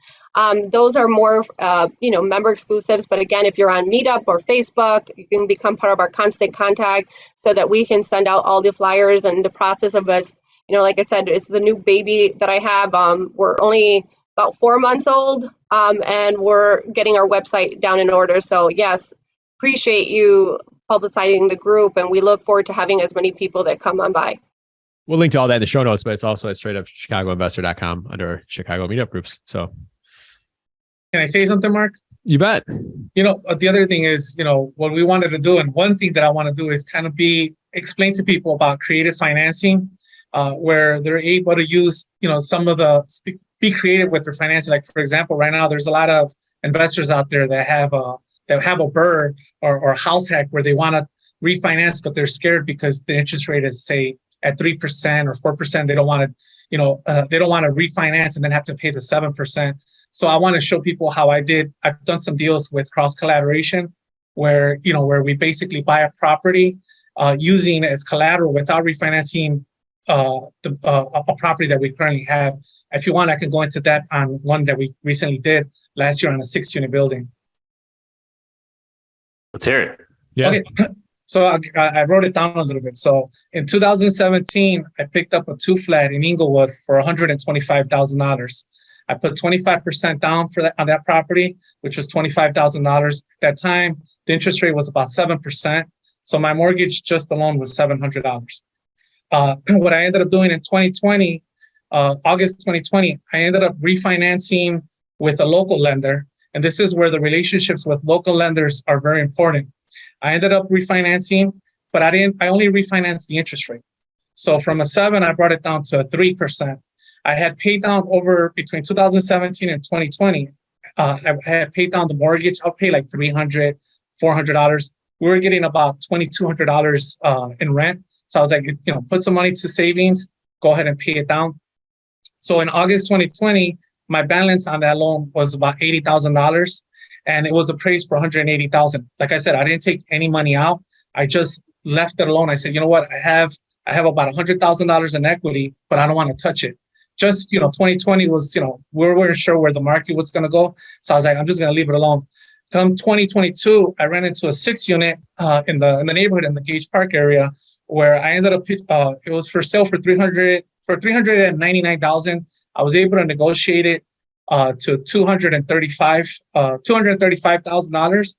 Those are more, member exclusives. But again, if you're on Meetup or Facebook, you can become part of our constant contact so that we can send out all the flyers. And the process of us, like I said, it's the new baby that I have. We're only about 4 months old, and we're getting our website down in order. So yes, appreciate you publicizing the group, and we look forward to having as many people that come on by. We'll link to all that in the show notes, but it's also at straightupchicagoinvestor.com under Chicago meetup groups. So Can I say something, Mark? you bet. The other thing is, what we wanted to do, and one thing that I want to do is kind of explain to people about creative financing, where they're able to use, some of be creative with their financing. Like, for example, right now, there's a lot of investors out there that have a BRRRR or house hack where they want to refinance, but they're scared because the interest rate is, say, at 3% or 4%. They don't want to, they don't want to refinance and then have to pay the 7%. So I want to show people how I've done some deals with cross collateration where we basically buy a property using it as collateral without refinancing a property that we currently have. If you want, I can go into that on one that we recently did last year on a 6-unit building. Let's hear it. Yeah. Okay. So I wrote it down a little bit. So in 2017, I picked up a 2-flat in Englewood for $125,000. I put 25% down on that property, which was $25,000. At that time, the interest rate was about 7%. So my mortgage just alone was $700. What I ended up doing in 2020, August 2020, I ended up refinancing with a local lender. And this is where the relationships with local lenders are very important. I ended up refinancing, but I only refinanced the interest rate. So from a 7, I brought it down to a 3%. I had paid down over between 2017 and 2020. I had paid down the mortgage. I'll pay like $300, $400. We were getting about $2,200 in rent. So I was like, put some money to savings, go ahead and pay it down. So in August 2020, my balance on that loan was about $80,000, and it was appraised for $180,000. Like I said, I didn't take any money out. I just left it alone. I said, you know what? I have about $100,000 in equity, but I don't want to touch it. Just, 2020 was, we weren't sure where the market was going to go. So I was like, I'm just going to leave it alone. Come 2022, I ran into a 6-unit in the neighborhood in the Gage Park area, where I ended up, it was for sale for $399,000. I was able to negotiate it to $235,000.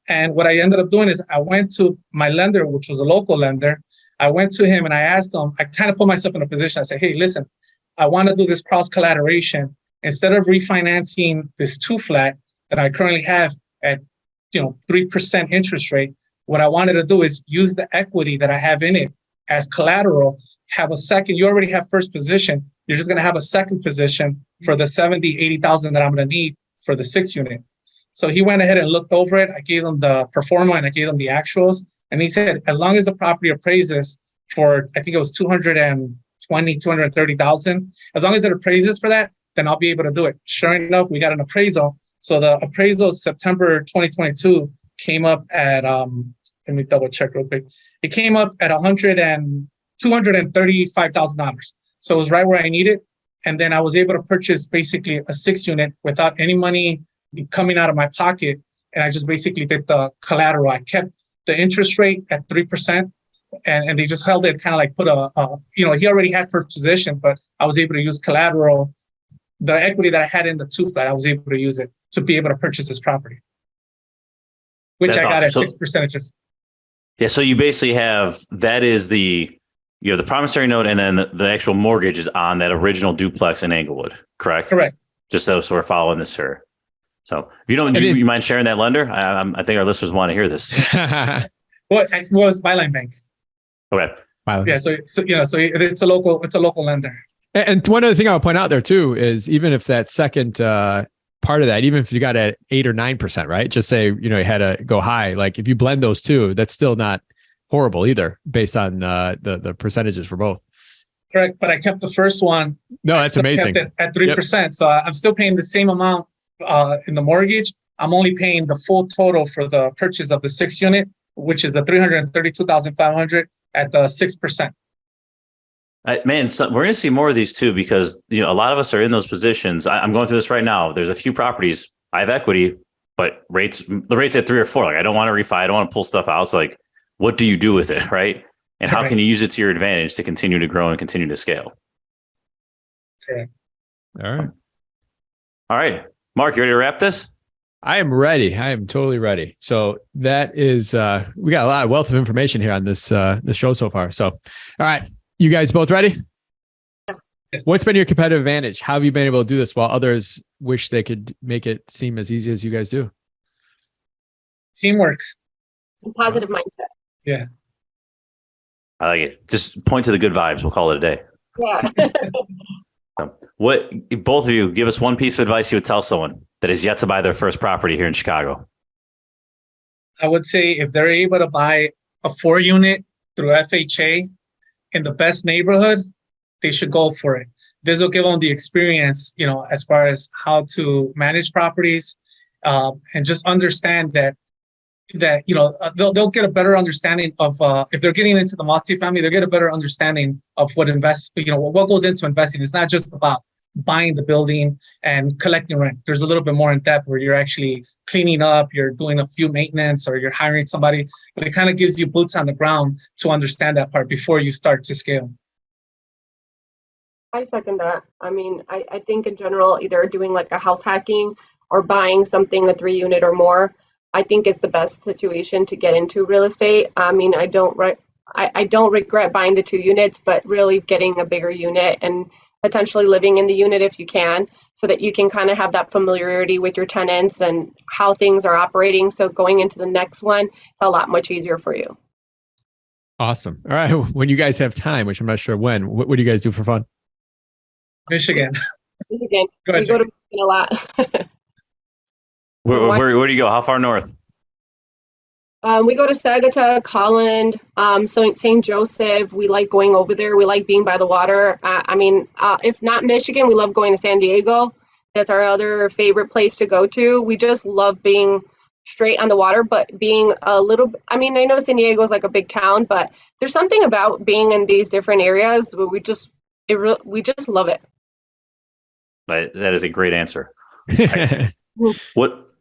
And what I ended up doing is I went to my lender, which was a local lender. I went to him and I asked him, I kind of put myself in a position. I said, hey, listen, I want to do this cross collateration. Instead of refinancing this 2-flat that I currently have at 3% interest rate, what I wanted to do is use the equity that I have in it as collateral, have a second. You already have first position. You're just going to have a second position for the $70,000, $80,000 that I'm going to need for the 6-unit. So he went ahead and looked over it. I gave him the pro forma and I gave him the actuals. And he said, as long as the property appraises for, I think it was $230,000, as long as it appraises for that, then I'll be able to do it. Sure enough, we got an appraisal. So the appraisal September 2022 came up at, let me double check real quick. It came up at $235,000. So it was right where I needed. And then I was able to purchase basically a 6-unit without any money coming out of my pocket. And I just basically did the collateral. I kept the interest rate at 3%. and they just held it, kind of like put he already had first position, but I was able to use collateral, the equity that I had in the 2-flat, I was able to use it to be able to purchase this property, which That's I got awesome. at 6%. Yeah. So you basically have, that is the promissory note, and then the actual mortgage is on that original duplex in Englewood, correct? Correct. Just so we're following this here. So do you mind sharing that lender? I think our listeners want to hear this. Well, it was Byline Bank. Okay. Yeah. So it's a local lender. And one other thing I'll point out there too is, even if that second part of that, even if you got at 8 or 9%, right? Just say, you had to go high. Like if you blend those two, that's still not horrible either, based on the percentages for both. Correct. But I kept the first one. No, that's amazing. Kept it at 3%. Yep. So I'm still paying the same amount in the mortgage. I'm only paying the full total for the purchase of the 6 unit, which is the $332,500 at the 6%. Man, we're going to see more of these too, because a lot of us are in those positions. I'm going through this right now. There's a few properties I have equity, but the rate's at 3 or 4. Like, I don't want to refi. I don't want to pull stuff out. It's like, what do you do with it, right? And how can you use it to your advantage to continue to grow and continue to scale? Okay. All right, Mark, you ready to wrap this? I am ready. I am totally ready. So that is, we got a lot of wealth of information here on this show so far. So, all right. You guys both ready? Yes. What's been your competitive advantage? How have you been able to do this while others wish they could make it seem as easy as you guys do? Teamwork. And positive mindset. Yeah. I like it. Just point to the good vibes. We'll call it a day. Yeah. What, both of you, give us one piece of advice you would tell someone that is yet to buy their first property here in Chicago. I would say if they're able to buy a 4-unit through FHA in the best neighborhood, they should go for it. This will give them the experience, as far as how to manage properties, and just understand that they'll get a better understanding of, if they're getting into the multifamily, they'll get a better understanding of what goes into investing. It's not just about buying the building and collecting rent. There's a little bit more in depth where you're actually cleaning up, you're doing a few maintenance, or you're hiring somebody, but it kind of gives you boots on the ground to understand that part before you start to scale. I second that. I mean, I think in general, either doing like a house hacking or buying something, a 3-unit or more, I think it's the best situation to get into real estate. I mean, I don't regret buying the 2 units, but really getting a bigger unit and potentially living in the unit if you can, so that you can kind of have that familiarity with your tenants and how things are operating. So going into the next one, it's a lot much easier for you. Awesome. All right. When you guys have time, which I'm not sure when, what do you guys do for fun? Michigan. Michigan. Go ahead, we go to Michigan a lot. Where do you go? How far north? We go to Sagatuck, Holland, St. Joseph. We like going over there. We like being by the water. If not Michigan, we love going to San Diego. That's our other favorite place to go to. We just love being straight on the water, but being a little, I know San Diego is like a big town, but there's something about being in these different areas where we just love it. That is a great answer.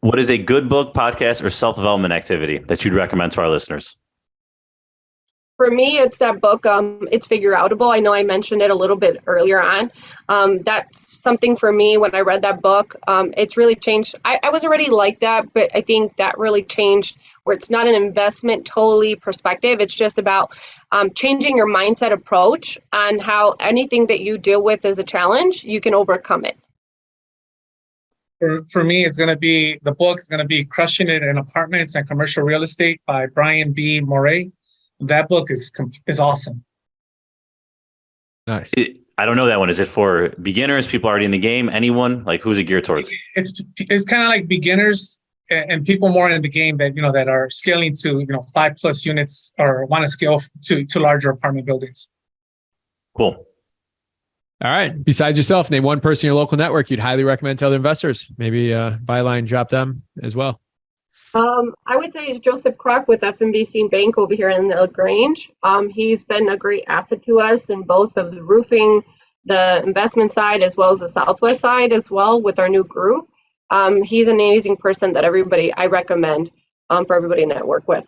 What is a good book, podcast, or self-development activity that you'd recommend to our listeners? For me, it's that book, It's Figure Outable. I know I mentioned it a little bit earlier on. That's something for me when I read that book. It's really changed. I was already like that, but I think that really changed, where it's not an investment totally perspective. It's just about changing your mindset approach on how anything that you deal with as a challenge, you can overcome it. For me, the book is going to be Crushing It in Apartments and Commercial Real Estate by Brian B. Moray. That book is awesome. Nice. I don't know that one. Is it for beginners, people already in the game, anyone? Like, who's it geared towards? It's kind of like beginners and people more in the game that are scaling to 5+ units or want to scale to larger apartment buildings. Cool. All right. Besides yourself, name one person in your local network you'd highly recommend to other investors. Maybe byline, drop them as well. I would say it's Joseph Kruk with FNBC Bank over here in the Grange. He's been a great asset to us in both of the roofing, the investment side, as well as the Southwest side as well with our new group. He's an amazing person that I recommend for everybody to network with.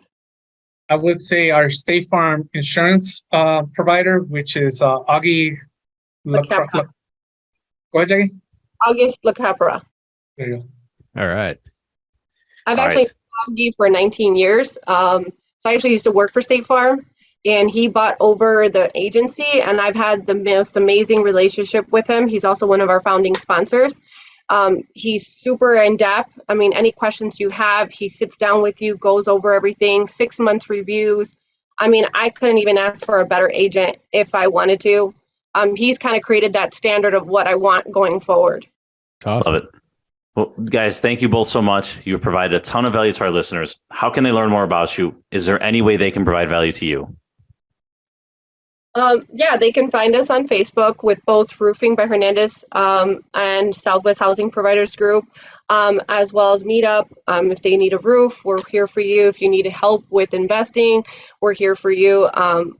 I would say our State Farm insurance provider, which is Augie. Go ahead, Jackie. August LaCapra. There you go. All right. I've All actually right. known Augie for 19 years. So I actually used to work for State Farm, and he bought over the agency, and I've had the most amazing relationship with him. He's also one of our founding sponsors. He's super in depth. I mean, any questions you have, he sits down with you, goes over everything, 6 month reviews. I mean, I couldn't even ask for a better agent if I wanted to. He's kind of created that standard of what I want going forward. Awesome. Love it. Well, guys, thank you both so much. You've provided a ton of value to our listeners. How can they learn more about you? Is there any way they can provide value to you? Yeah, they can find us on Facebook with both Roofing by Hernandez and Southwest Housing Providers Group, as well as Meetup. If they need a roof, we're here for you. If you need help with investing, we're here for you.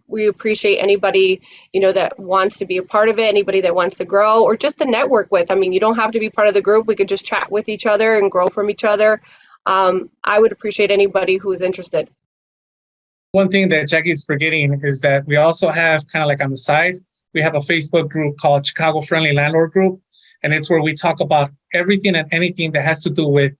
We appreciate anybody, that wants to be a part of it, anybody that wants to grow or just to network with. I mean, you don't have to be part of the group. We could just chat with each other and grow from each other. I would appreciate anybody who is interested. One thing that Jackie's forgetting is that we also have kind of like on the side, we have a Facebook group called Chicago Friendly Landlord Group. And it's where we talk about everything and anything that has to do with,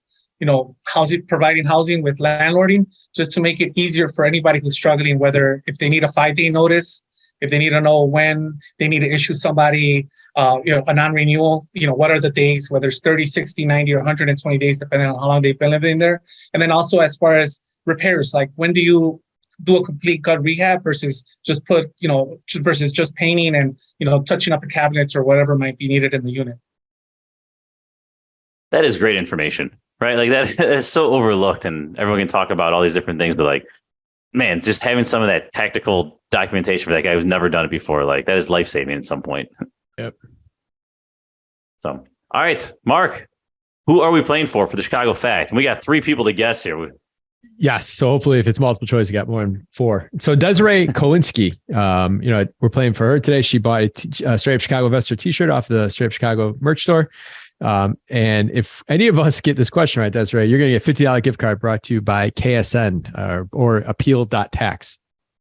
housing, providing housing with landlording, just to make it easier for anybody who's struggling, whether if they need a 5-day notice, if they need to know when they need to issue somebody, a non-renewal, what are the days, whether it's 30, 60, 90, or 120 days, depending on how long they've been living there. And then also as far as repairs, like when do you do a complete gut rehab versus just versus just painting and, touching up the cabinets or whatever might be needed in the unit. That is great information, right? Like that is so overlooked, and everyone can talk about all these different things, but like, man, just having some of that tactical documentation for that guy who's never done it before, like that is life-saving at some point. Yep. So, all right, Mark, who are we playing for the Chicago Fact? And we got 3 people to guess here. Yes. So hopefully if it's multiple choice, you got more than 4. So Desiree Kowinski, we're playing for her today. She bought a Straight Up Chicago Investor t-shirt off the Straight Up Chicago merch store. And if any of us get this question right, Desiree, you're going to get a $50 gift card brought to you by KSN or appeal.tax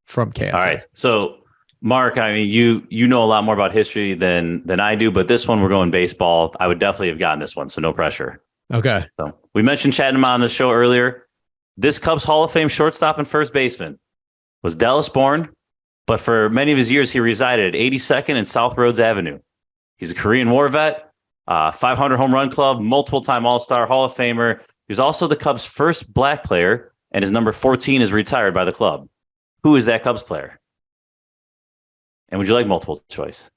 from KSN. All right. So Mark, I mean, you know a lot more about history than I do, but this one we're going baseball. I would definitely have gotten this one. So no pressure. Okay. So we mentioned Chadden on the show earlier. This Cubs Hall of Fame shortstop and first baseman was Dallas born, but for many of his years, he resided at 82nd and South Rhodes Avenue. He's a Korean War vet, 500 home run club, multiple-time All-Star Hall of Famer. He's also the Cubs' first black player, and his number 14 is retired by the club. Who is that Cubs player? And would you like multiple choice?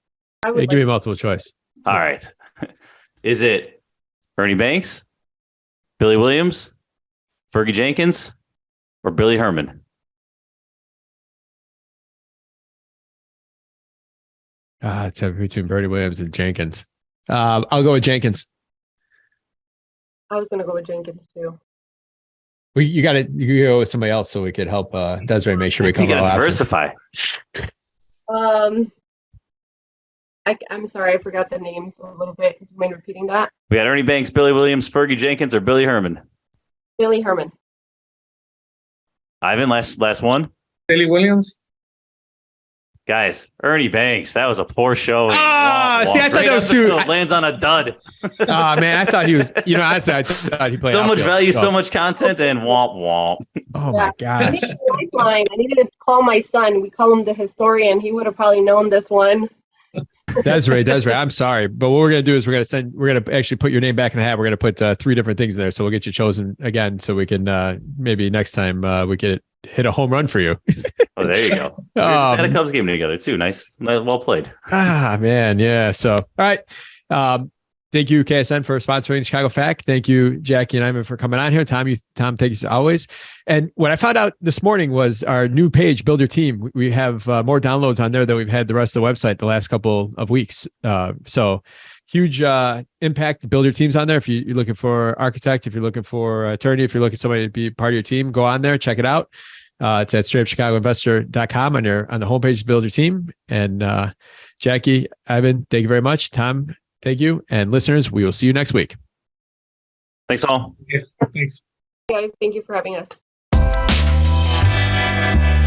Give me multiple choice. All right. Is it Ernie Banks, Billy Williams, Fergie Jenkins, or Billy Herman? It's between Bernie Williams and Jenkins. I'll go with Jenkins. I was going to go with Jenkins too. You go with somebody else so we could help Desiree make sure we cover. You got to diversify. I'm sorry, I forgot the names a little bit. Do you mind repeating that? We got Ernie Banks, Billy Williams, Fergie Jenkins, or Billy Herman? Billy Herman. Ivan, last one. Billy Williams. Guys, Ernie Banks. That was a poor show. See, I thought that was too. Lands on a dud. Man, I thought he was. Honestly, I thought he played so much value, so much content, and womp womp. Oh my gosh! I needed a lifeline. I needed to call my son. We call him the historian. He would have probably known this one. Desiree, I'm sorry, but what we're gonna do is we're gonna actually put your name back in the hat. We're gonna put 3 different things in there, so we'll get you chosen again, so we can maybe next time we get hit a home run for you. Oh, there you go. We had a Cubs game together too. Nice, well played. Man, yeah. So, all right. Thank you, KSN, for sponsoring Chicago Fact. Thank you, Jackie and Ivan, for coming on here. Tom, thank you as always. And what I found out this morning was our new page, Build Your Team. We have more downloads on there than we've had the rest of the website the last couple of weeks. So huge impact. Build Your Team's on there. If you're looking for architect, if you're looking for attorney, if you're looking for somebody to be part of your team, go on there, check it out. It's at straightupchicagoinvestor.com on the homepage, Build Your Team. And Jackie, Ivan, thank you very much. Tom, thank you. And listeners, we will see you next week. Thanks all. Yeah, thanks. Guys, thank you for having us. Bye.